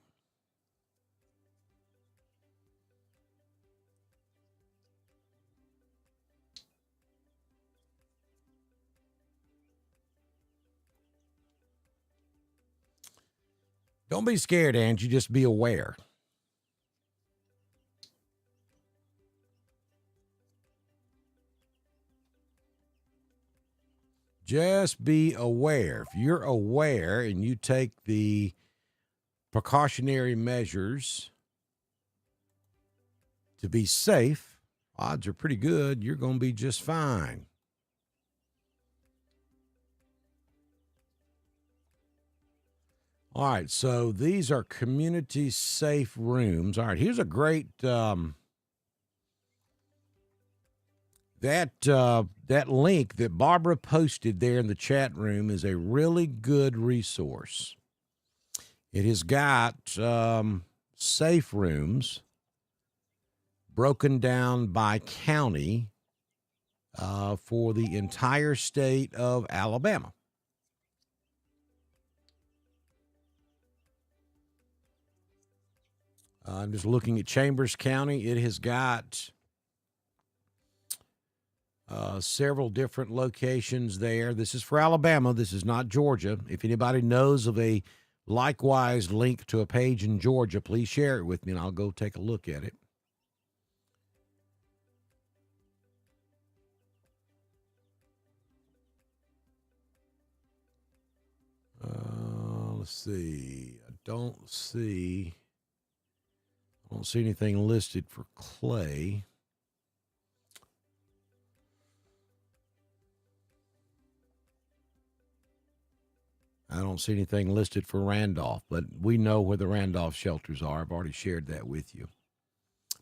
Don't be scared, Angie. Just be aware. Just be aware. If you're aware and you take the precautionary measures to be safe, odds are pretty good you're going to be just fine. All right, so these are community safe rooms. All right, here's a great that link that Barbara posted there in the chat room is a really good resource. It has got safe rooms broken down by county for the entire state of Alabama. I'm just looking at Chambers County. It has got several different locations there. This is for Alabama. This is not Georgia. If anybody knows of a likewise link to a page in Georgia, please share it with me, and I'll go take a look at it. Let's see. I don't see anything listed for Clay. I don't see anything listed for Randolph, but we know where the Randolph shelters are. I've already shared that with you.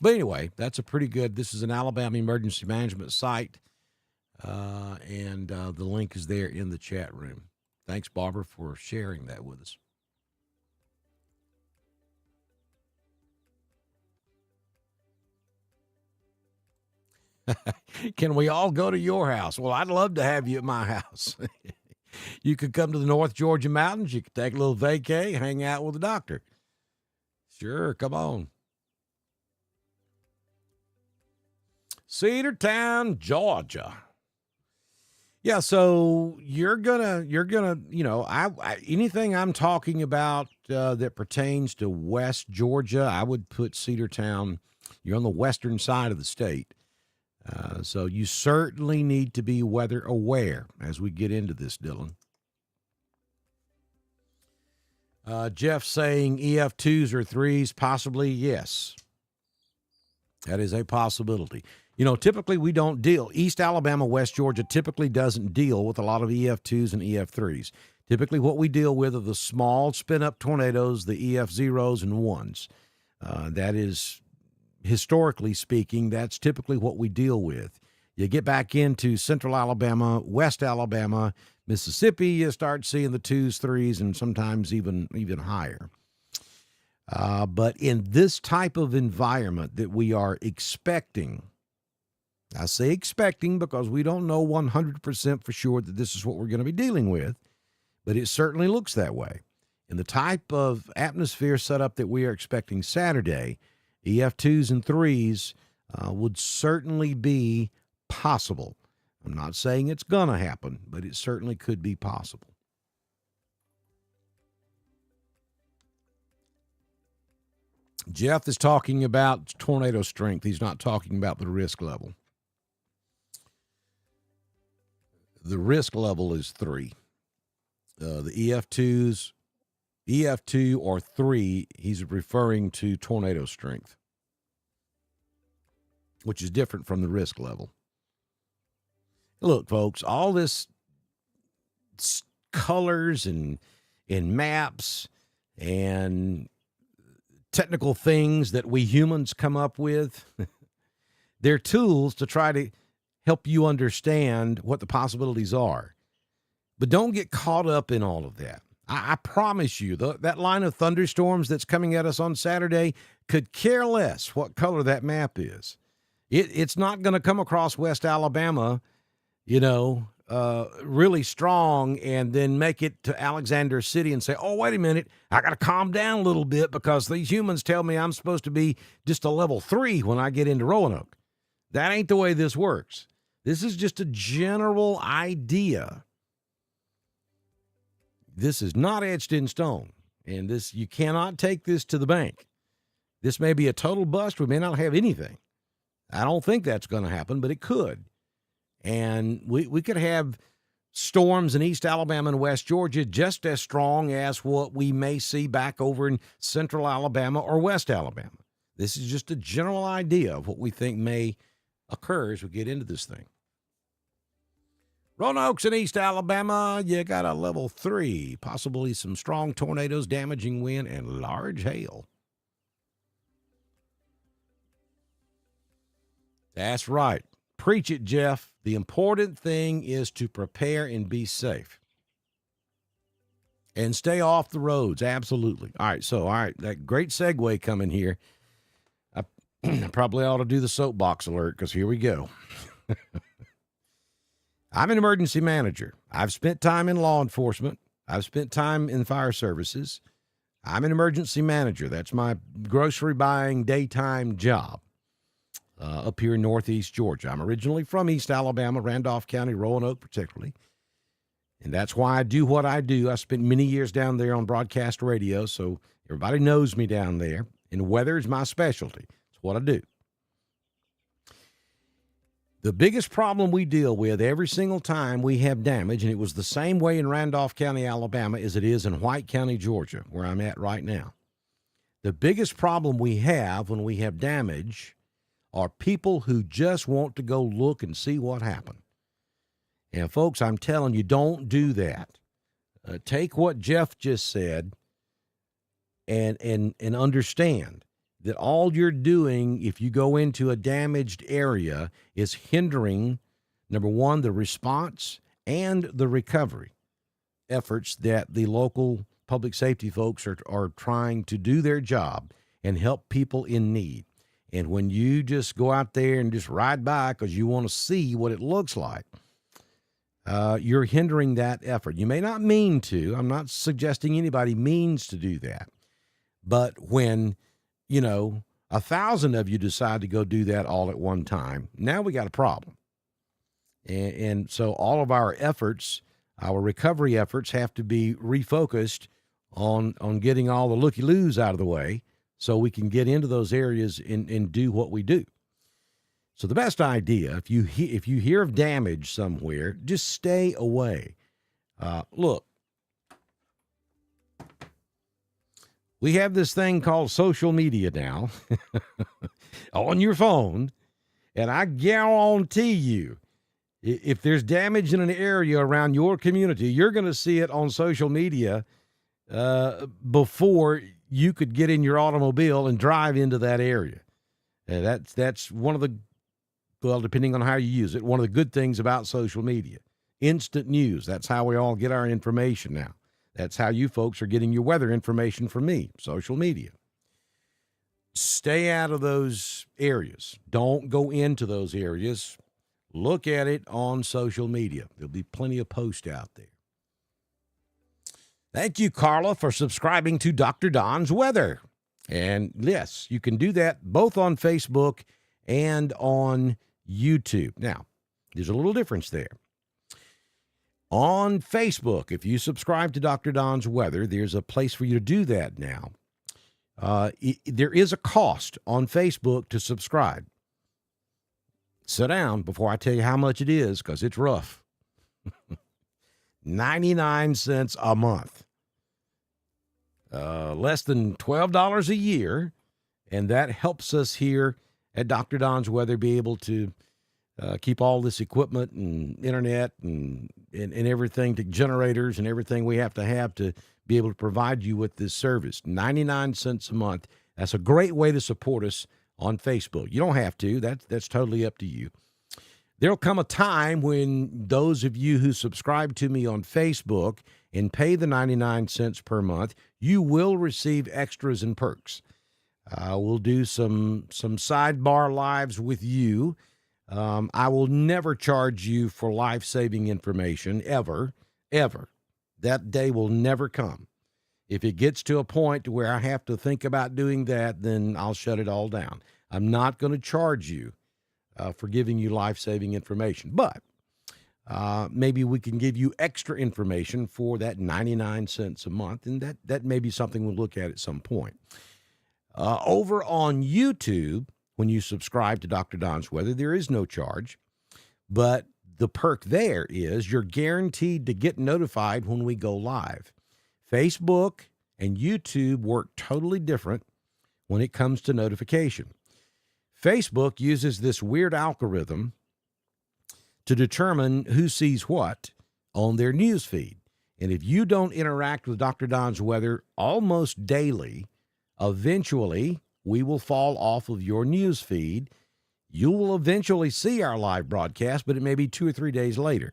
But anyway, that's a pretty good, this is an Alabama emergency management site, and the link is there in the chat room. Thanks, Barbara, for sharing that with us. Can we all go to your house? Well, I'd love to have you at my house. You could come to the North Georgia mountains. You could take a little vacay, hang out with the doctor. Sure, come on. Cedartown, Georgia. Yeah, so you're gonna, anything I'm talking about that pertains to West Georgia, I would put Cedartown. You're on the western side of the state. So you certainly need to be weather aware as we get into this, Dylan. Jeff saying EF2s or 3s, possibly, yes. That is a possibility. Typically we don't deal. East Alabama, West Georgia typically doesn't deal with a lot of EF2s and EF3s. Typically what we deal with are the small spin-up tornadoes, the EF zeros and ones. That is, historically speaking, that's typically what we deal with. You get back into central Alabama, west Alabama, Mississippi, you start seeing the 2s, 3s, and sometimes even higher. But in this type of environment that we are expecting, I say expecting because we don't know 100% for sure that this is what we're going to be dealing with, but it certainly looks that way. In the type of atmosphere setup that we are expecting Saturday, EF2s and 3s would certainly be possible. I'm not saying it's going to happen, but it certainly could be possible. Jeff is talking about tornado strength. He's not talking about the risk level. The risk level is 3. The EF2s, EF2 or 3, he's referring to tornado strength, which is different from the risk level. Look, folks, all this colors and maps and technical things that we humans come up with, they're tools to try to help you understand what the possibilities are. But don't get caught up in all of that. I promise you, that line of thunderstorms that's coming at us on Saturday could care less what color that map is. It's not going to come across West Alabama, really strong and then make it to Alexander City and say, oh, wait a minute, I got to calm down a little bit because these humans tell me I'm supposed to be just a level 3 when I get into Roanoke. That ain't the way this works. This is just a general idea. This is not etched in stone, and this, you cannot take this to the bank. This may be a total bust. We may not have anything. I don't think that's going to happen, but it could. And we could have storms in East Alabama and West Georgia just as strong as what we may see back over in Central Alabama or West Alabama. This is just a general idea of what we think may occur as we get into this thing. Roanoke's in East Alabama, you got a level 3, possibly some strong tornadoes, damaging wind, and large hail. That's right. Preach it, Jeff. The important thing is to prepare and be safe. And stay off the roads, absolutely. All right, that great segue coming here. I probably ought to do the soapbox alert because here we go. I'm an emergency manager. I've spent time in law enforcement. I've spent time in fire services. I'm an emergency manager. That's my grocery buying daytime job up here in Northeast Georgia. I'm originally from East Alabama, Randolph County, Roanoke particularly. And that's why I do what I do. I spent many years down there on broadcast radio, so everybody knows me down there. And weather is my specialty. It's what I do. The biggest problem we deal with every single time we have damage, and it was the same way in Randolph County, Alabama, as it is in White County, Georgia, where I'm at right now. The biggest problem we have when we have damage are people who just want to go look and see what happened. And folks, I'm telling you, don't do that. Take what Jeff just said and understand that all you're doing if you go into a damaged area is hindering, number one, the response and the recovery efforts that the local public safety folks are trying to do their job and help people in need. And when you just go out there and just ride by because you want to see what it looks like, you're hindering that effort. You may not mean to. I'm not suggesting anybody means to do that. But when 1,000 of you decide to go do that all at one time, now we got a problem. And so all of our efforts, our recovery efforts, have to be refocused on getting all the looky-loos out of the way so we can get into those areas and do what we do. So the best idea, if you hear of damage somewhere, just stay away. Look, we have this thing called social media now on your phone, and I guarantee you, If there's damage in an area around your community, you're going to see it on social media before you could get in your automobile and drive into that area. That's one of the, well, depending on how you use it, one of the good things about social media. Instant news. That's how we all get our information now. That's how you folks are getting your weather information from me, social media. Stay out of those areas. Don't go into those areas. Look at it on social media. There'll be plenty of posts out there. Thank you, Carla, for subscribing to Dr. Don's Weather. And yes, you can do that both on Facebook and on YouTube. Now, there's a little difference there. On Facebook, if you subscribe to Dr. Don's Weather, there's a place for you to do that now. There is a cost on Facebook to subscribe. Sit down before I tell you how much it is, because it's rough. 99 cents a month. Less than $12 a year, and that helps us here at Dr. Don's Weather be able to keep all this equipment and internet and everything, to generators and everything we have to be able to provide you with this service. 99 cents a month. That's a great way to support us on Facebook. You don't have to. That's totally up to you. There'll come a time when those of you who subscribe to me on Facebook and pay the 99 cents per month, you will receive extras and perks. We'll do some sidebar lives with you. I will never charge you for life-saving information, ever, ever. That day will never come. If it gets to a point where I have to think about doing that, then I'll shut it all down. I'm not going to charge you for giving you life-saving information, but maybe we can give you extra information for that 99 cents a month, and that may be something we'll look at some point. Over on YouTube, when you subscribe to Dr. Don's Weather, there is no charge, but the perk there is you're guaranteed to get notified when we go live. Facebook and YouTube work totally different when it comes to notification. Facebook uses this weird algorithm to determine who sees what on their news feed. And if you don't interact with Dr. Don's Weather almost daily, eventually we will fall off of your news feed. You will eventually see our live broadcast, but it may be 2 or 3 days later.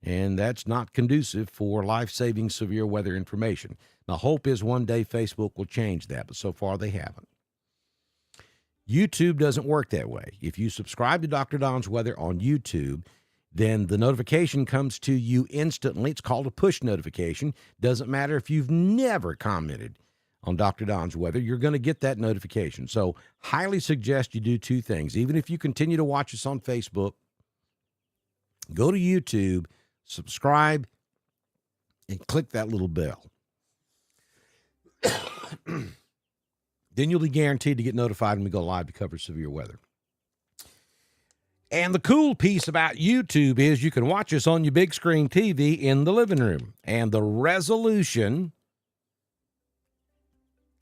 And that's not conducive for life-saving severe weather information. My hope is one day Facebook will change that, but so far they haven't. YouTube doesn't work that way. If you subscribe to Dr. Don's Weather on YouTube, then the notification comes to you instantly. It's called a push notification. Doesn't matter if you've never commented on Dr. Don's Weather, you're going to get that notification. So highly suggest you do two things. Even if you continue to watch us on Facebook, go to YouTube, subscribe, and click that little bell. Then you'll be guaranteed to get notified when we go live to cover severe weather. And the cool piece about YouTube is you can watch us on your big screen TV in the living room. And the resolution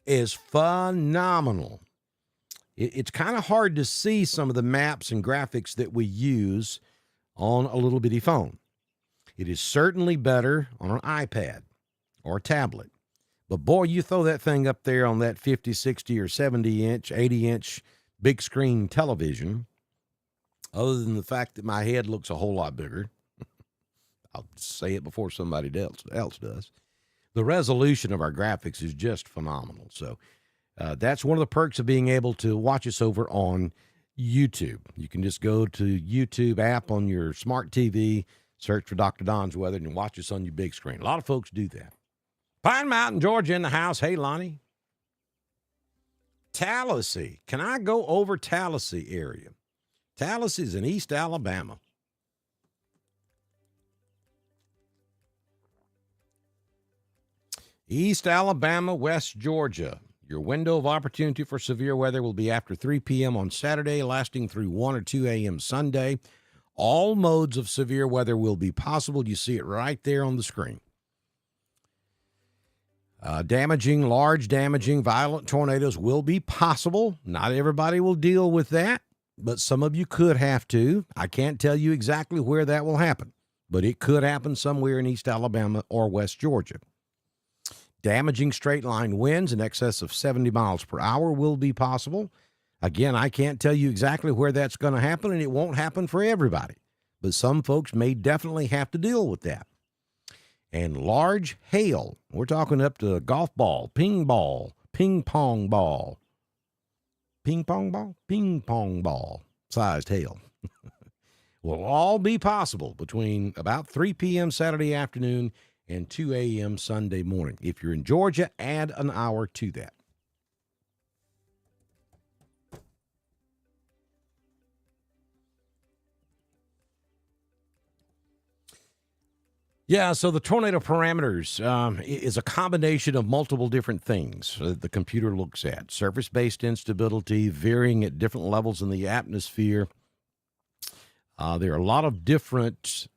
is phenomenal. It's kind of hard to see some of the maps and graphics that we use on a little bitty phone. It is certainly better on an iPad or a tablet. But boy, you throw that thing up there on that 50, 60, or 70-inch, 80-inch big screen television, other than the fact that my head looks a whole lot bigger. I'll say it before somebody else does. The resolution of our graphics is just phenomenal. So that's one of the perks of being able to watch us over on YouTube. You can just go to YouTube app on your smart TV, search for Dr. Don's Weather, and watch us on your big screen. A lot of folks do that. Pine Mountain, Georgia in the house. Hey, Lonnie. Tallahassee. Can I go over Tallahassee area? Tallahassee is in East Alabama. East Alabama, West Georgia. Your window of opportunity for severe weather will be after 3 p.m. on Saturday, lasting through 1 or 2 a.m. Sunday. All modes of severe weather will be possible. You see it right there on the screen. Large damaging, violent tornadoes will be possible. Not everybody will deal with that. but some of you could have to. I can't tell you exactly where that will happen, but it could happen somewhere in East Alabama or West Georgia. Damaging straight line winds in excess of 70 miles per hour will be possible. Again, I can't tell you exactly where that's going to happen, and it won't happen for everybody. But some folks may definitely have to deal with that. And large hail, we're talking up to a golf ball, ping pong ball sized hail will all be possible between about 3 p.m. Saturday afternoon and 2 a.m. Sunday morning. If you're in Georgia, add an hour to that. Yeah, so the tornado parameters is a combination of multiple different things the computer looks at. Surface-based instability, varying at different levels in the atmosphere. There are a lot of different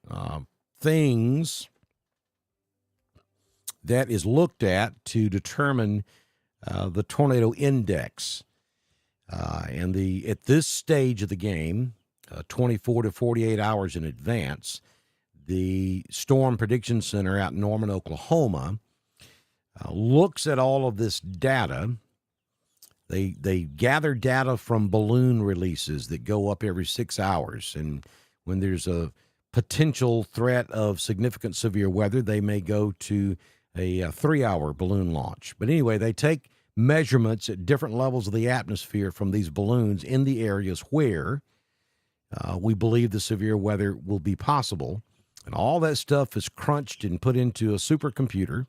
things that is looked at to determine the tornado index. And at this stage of the game, 24 to 48 hours in advance, the Storm Prediction Center out in Norman, Oklahoma, looks at all of this data. They gather data from balloon releases that go up every 6 hours. And when there's a potential threat of significant severe weather, they may go to a 3-hour balloon launch. But anyway, they take measurements at different levels of the atmosphere from these balloons in the areas where we believe the severe weather will be possible. And all that stuff is crunched and put into a supercomputer,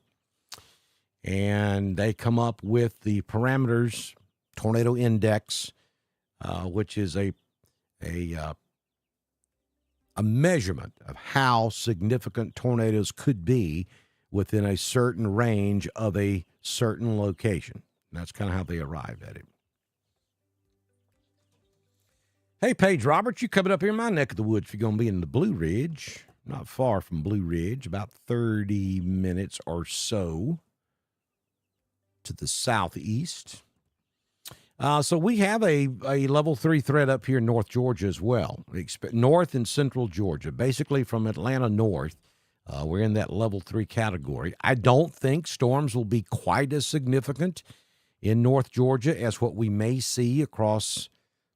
and they come up with the parameters, tornado index, which is a measurement of how significant tornadoes could be within a certain range of a certain location. And that's kind of how they arrive at it. Hey, Paige Roberts, you coming up here in my neck of the woods if you're going to be in the Blue Ridge. Not far from Blue Ridge, about 30 minutes or so to the southeast. So we have a level 3 threat up here in North Georgia as well. North and central Georgia, basically from Atlanta north. We're in that level 3 category. I don't think storms will be quite as significant in North Georgia as what we may see across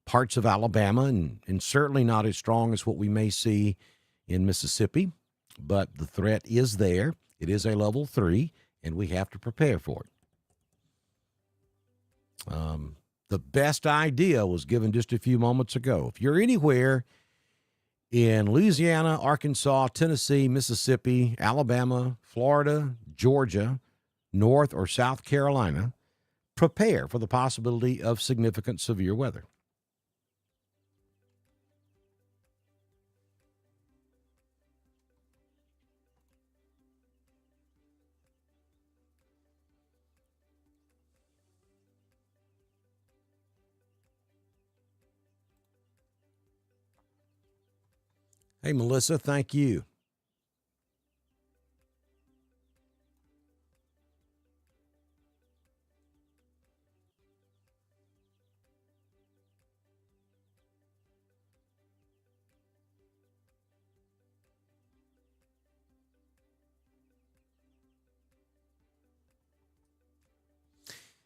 parts of Alabama, and certainly not as strong as what we may see in Mississippi, but the threat is there. It is a level 3, and we have to prepare for it. The best idea was given just a few moments ago. If you're anywhere in Louisiana, Arkansas, Tennessee, Mississippi, Alabama, Florida, Georgia, North or South Carolina, prepare for the possibility of significant severe weather. Hey, Melissa, thank you.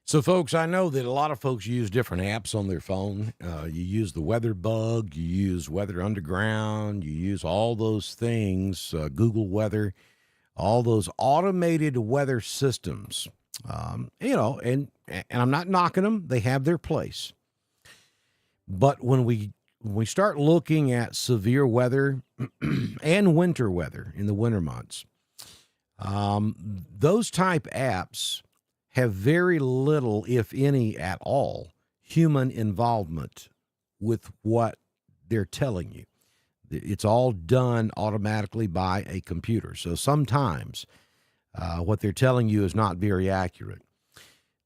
So, folks, I know that a lot of folks use different apps on their phone. You use the Weather Bug, you use Weather Underground, you use all those things, Google Weather, all those automated weather systems. And I'm not knocking them; they have their place. But when we start looking at severe weather and winter weather in the winter months, those type apps have very little, if any at all, human involvement with what they're telling you. It's all done automatically by a computer. So sometimes what they're telling you is not very accurate.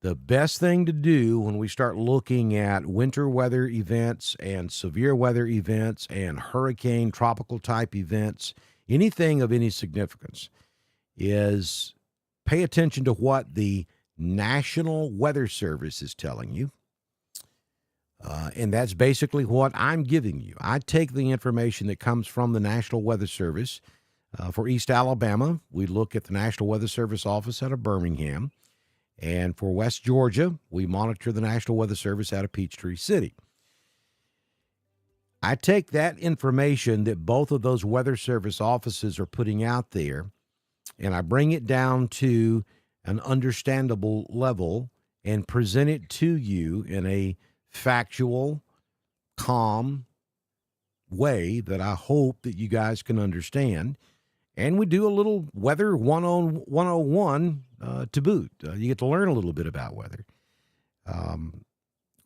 The best thing to do when we start looking at winter weather events and severe weather events and hurricane, tropical type events, anything of any significance, is pay attention to what the National Weather Service is telling you. And that's basically what I'm giving you. I take the information that comes from the National Weather Service. For East Alabama, we look at the National Weather Service office out of Birmingham. And for West Georgia, we monitor the National Weather Service out of Peachtree City. I take that information that both of those Weather Service offices are putting out there, and I bring it down to an understandable level and present it to you in a factual, calm way that I hope that you guys can understand. And we do a little weather 101 to boot. You get to learn a little bit about weather,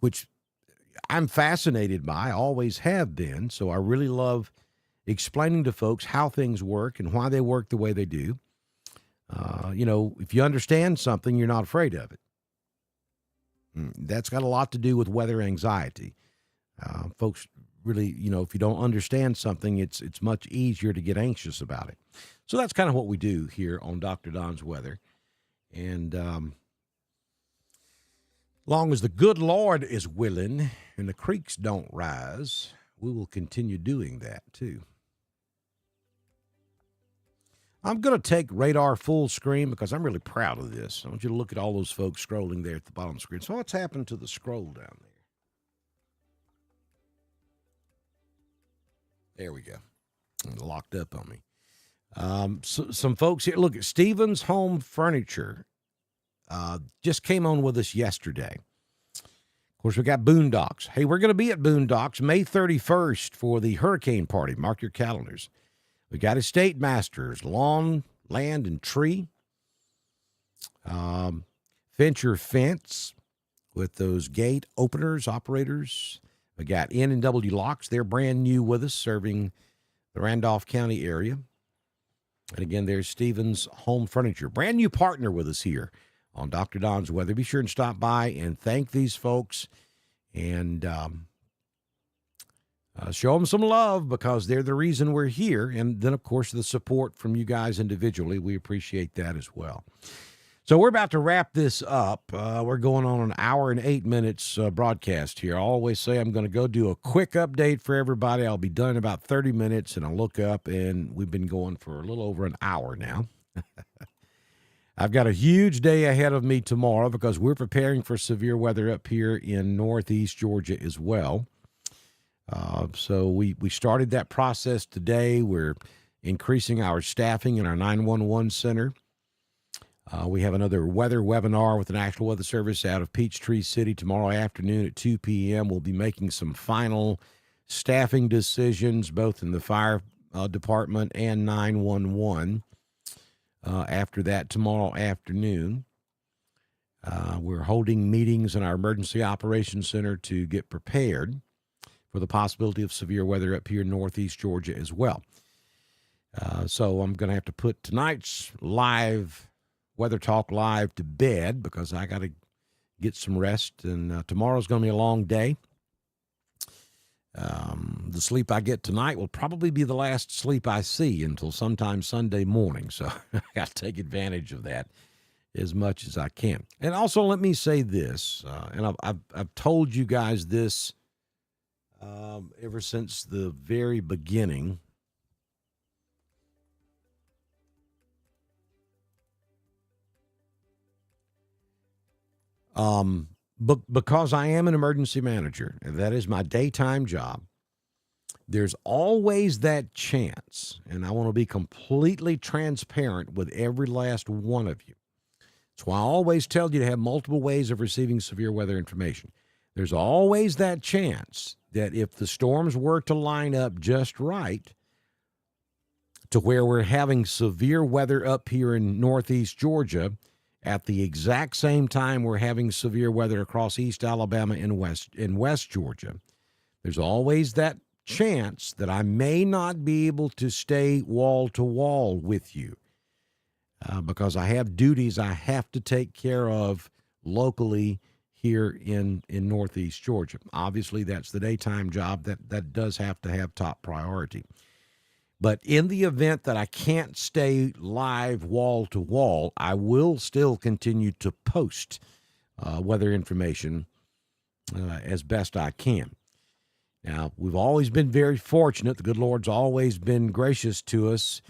which I'm fascinated by, always have been. So I really love explaining to folks how things work and why they work the way they do. If you understand something, you're not afraid of it. That's got a lot to do with weather anxiety. Folks really, if you don't understand something, it's much easier to get anxious about it. So that's kind of what we do here on Dr. Don's Weather. And long as the good Lord is willing and the creeks don't rise, we will continue doing that too. I'm going to take radar full screen because I'm really proud of this. I want you to look at all those folks scrolling there at the bottom of the screen. So what's happened to the scroll down there? There we go. It locked up on me. Some folks here. Look at Stevens Home Furniture. Just came on with us yesterday. Of course, we got Boondocks. Hey, we're going to be at Boondocks May 31st for the hurricane party. Mark your calendars. We got Estate Masters, Lawn, Land, and Tree. Fincher Fence with those gate openers, operators. We got N&W Locks. They're brand new with us, serving the Randolph County area. And again, there's Stevens Home Furniture. Brand new partner with us here on Dr. Don's Weather. Be sure and stop by and thank these folks and show them some love because they're the reason we're here. And then, of course, the support from you guys individually. We appreciate that as well. So we're about to wrap this up. We're going on an hour and 8 minutes broadcast here. I always say I'm going to go do a quick update for everybody. I'll be done in about 30 minutes, and I'll look up, and we've been going for a little over an hour now. I've got a huge day ahead of me tomorrow because we're preparing for severe weather up here in northeast Georgia as well. So we started that process today. We're increasing our staffing in our 911 center. We have another weather webinar with the National Weather Service out of Peachtree City tomorrow afternoon at 2 p.m. We'll be making some final staffing decisions, both in the fire department and 911. After that, tomorrow afternoon, we're holding meetings in our Emergency Operations Center to get prepared for the possibility of severe weather up here in northeast Georgia as well. So I'm going to have to put tonight's live Weather Talk Live to bed because I got to get some rest, and tomorrow's going to be a long day. The sleep I get tonight will probably be the last sleep I see until sometime Sunday morning, so I got to take advantage of that as much as I can. And also, let me say this, and I've told you guys this ever since the very beginning. Because I am an emergency manager, and that is my daytime job, there's always that chance, and I want to be completely transparent with every last one of you. That's why I always tell you to have multiple ways of receiving severe weather information. There's always that chance that if the storms were to line up just right to where we're having severe weather up here in northeast Georgia, at the exact same time we're having severe weather across East Alabama and West Georgia, there's always that chance that I may not be able to stay wall to wall with you because I have duties I have to take care of locally here in northeast Georgia. Obviously, that's the daytime job. That does have to have top priority. But in the event that I can't stay live wall to wall, I will still continue to post weather information as best I can. Now, we've always been very fortunate. The good Lord's always been gracious to us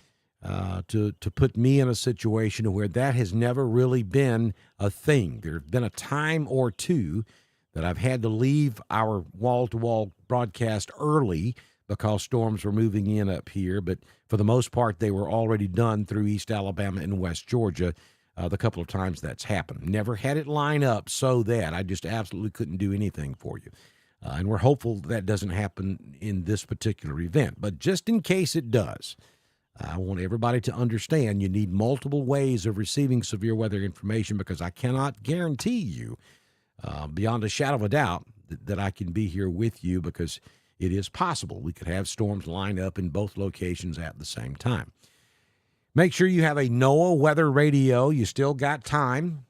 to put me in a situation where that has never really been a thing. There have been a time or two that I've had to leave our wall-to-wall broadcast early because storms were moving in up here, but for the most part, they were already done through East Alabama and West Georgia the couple of times that's happened. Never had it line up so that I just absolutely couldn't do anything for you. And we're hopeful that doesn't happen in this particular event. But just in case it does, I want everybody to understand you need multiple ways of receiving severe weather information, because I cannot guarantee you beyond a shadow of a doubt that I can be here with you, because it is possible we could have storms line up in both locations at the same time. Make sure you have a NOAA weather radio. You still got time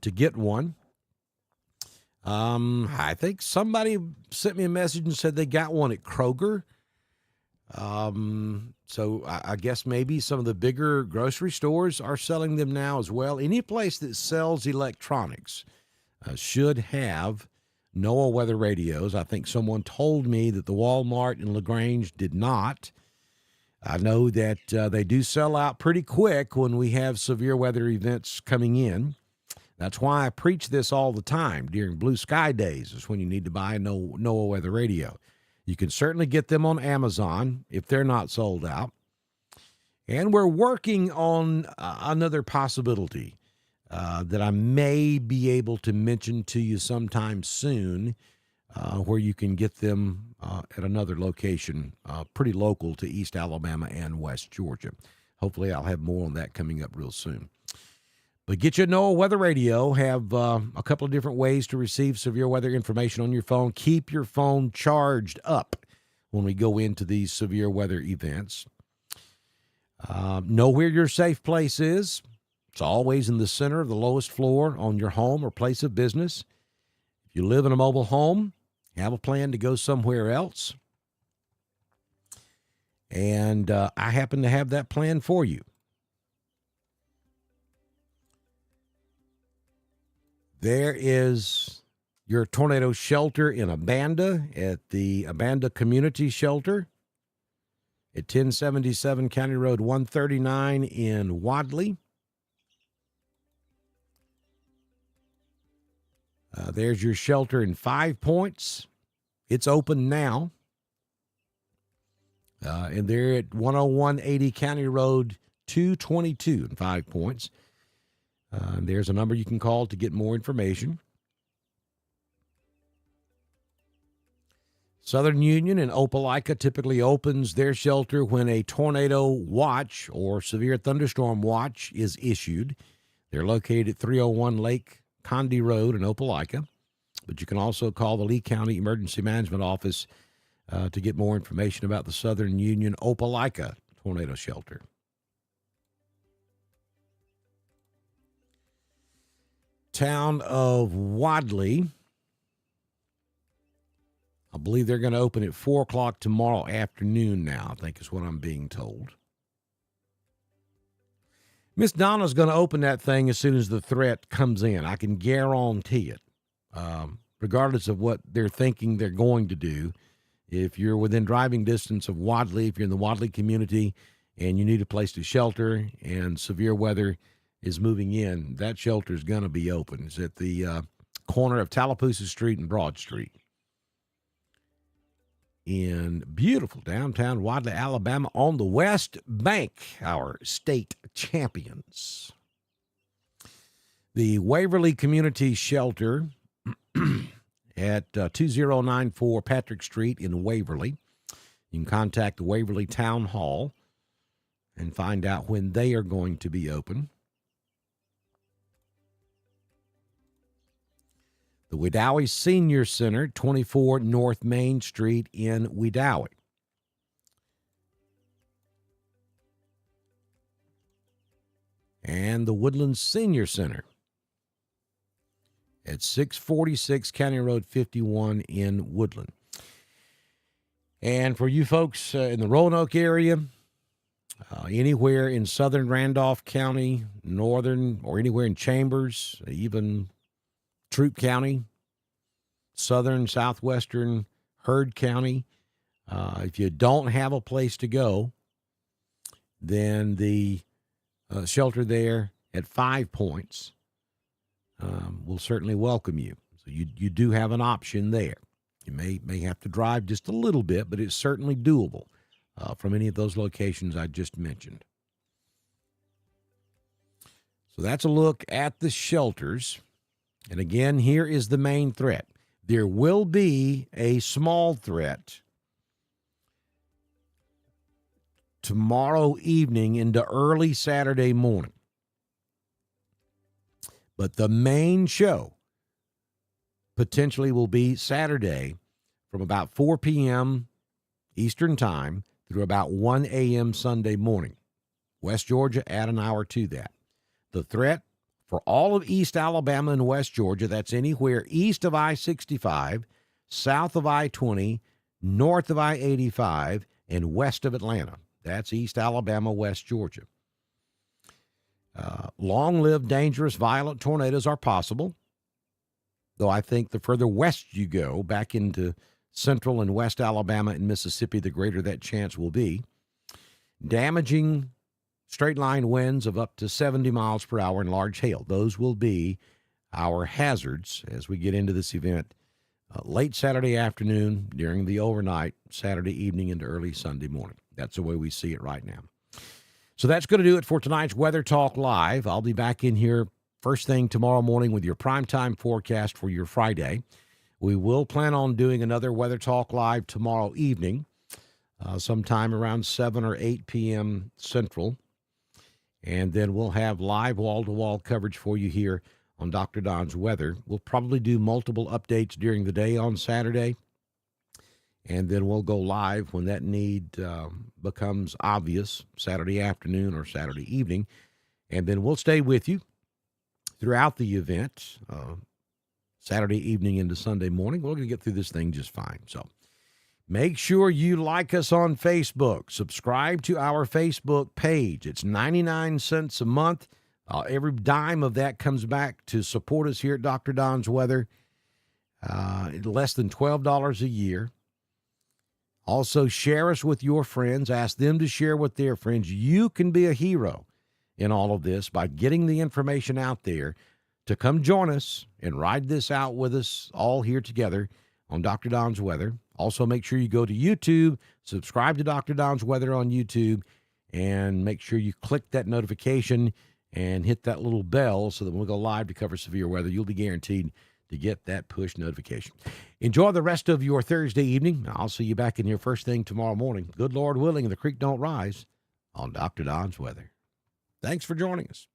to get one. I think somebody sent me a message and said they got one at Kroger. So I guess maybe some of the bigger grocery stores are selling them now as well. Any place that sells electronics should have NOAA weather radios. I think someone told me that the Walmart in LaGrange did not. I know that they do sell out pretty quick when we have severe weather events coming in. That's why I preach this all the time. During blue sky days is when you need to buy a NOAA weather radio. You can certainly get them on Amazon if they're not sold out. And we're working on another possibility that I may be able to mention to you sometime soon, where you can get them at another location pretty local to East Alabama and West Georgia. Hopefully I'll have more on that coming up real soon. But get your NOAA weather radio. Have a couple of different ways to receive severe weather information on your phone. Keep your phone charged up when we go into these severe weather events. Know where your safe place is. It's always in the center of the lowest floor on your home or place of business. If you live in a mobile home, have a plan to go somewhere else. And I happen to have that plan for you. There is your tornado shelter in Abanda at the Abanda Community Shelter at 1077 County Road 139 in Wadley. There's your shelter in 5 Points. It's open now. And they're at 10180 County Road 222 in 5 Points. There's a number you can call to get more information. Southern Union in Opelika typically opens their shelter when a tornado watch or severe thunderstorm watch is issued. They're located at 301 Lake Condy Road in Opelika. But you can also call the Lee County Emergency Management Office to get more information about the Southern Union Opelika tornado shelter. Town of Wadley, I believe they're going to open at 4 o'clock tomorrow afternoon now, I think is what I'm being told. Miss Donna's going to open that thing as soon as the threat comes in. I can guarantee it, regardless of what they're thinking they're going to do. If you're within driving distance of Wadley, if you're in the Wadley community and you need a place to shelter and severe weather is moving in, that shelter is going to be open. It's at the corner of Tallapoosa Street and Broad Street in beautiful downtown Wadley, Alabama, on the West Bank, our state champions. The Waverly Community Shelter at 2094 Patrick Street in Waverly. You can contact the Waverly Town Hall and find out when they are going to be open. The Wedowee Senior Center, 24 North Main Street in Wedowee. And the Woodlands Senior Center at 646 County Road 51 in Woodland. And for you folks in the Roanoke area, anywhere in southern Randolph County, northern, or anywhere in Chambers, even Troup County, southern, southwestern Heard County. If you don't have a place to go, then the shelter there at 5 Points will certainly welcome you. So you do have an option there. You may have to drive just a little bit, but it's certainly doable from any of those locations I just mentioned. So that's a look at the shelters. And again, here is the main threat. There will be a small threat tomorrow evening into early Saturday morning. But the main show potentially will be Saturday from about 4 p.m. Eastern Time through about 1 a.m. Sunday morning. West Georgia, add an hour to that. The threat for all of East Alabama and West Georgia, that's anywhere east of I-65, south of I-20, north of I-85, and west of Atlanta. That's East Alabama, West Georgia. Long-lived, dangerous, violent tornadoes are possible, though I think the further west you go, back into central and west Alabama and Mississippi, the greater that chance will be. Damaging straight-line winds of up to 70 miles per hour and large hail. Those will be our hazards as we get into this event late Saturday afternoon, during the overnight, Saturday evening into early Sunday morning. That's the way we see it right now. So that's going to do it for tonight's Weather Talk Live. I'll be back in here first thing tomorrow morning with your primetime forecast for your Friday. We will plan on doing another Weather Talk Live tomorrow evening, sometime around 7 or 8 p.m. Central. And then we'll have live wall-to-wall coverage for you here on Dr. Don's Weather. We'll probably do multiple updates during the day on Saturday, and then we'll go live when that need becomes obvious, Saturday afternoon or Saturday evening. And then we'll stay with you throughout the event, Saturday evening into Sunday morning. We're going to get through this thing just fine. So make sure you like us on Facebook. Subscribe to our Facebook page. It's 99 cents a month. Every dime of that comes back to support us here at Dr. Don's Weather. Less than $12 a year. Also, share us with your friends. Ask them to share with their friends. You can be a hero in all of this by getting the information out there to come join us and ride this out with us all here together on Dr. Don's Weather. Also, make sure you go to YouTube, subscribe to Dr. Don's Weather on YouTube, and make sure you click that notification and hit that little bell so that when we go live to cover severe weather, you'll be guaranteed to get that push notification. Enjoy the rest of your Thursday evening. I'll see you back in here first thing tomorrow morning. Good Lord willing, and the creek don't rise on Dr. Don's Weather. Thanks for joining us.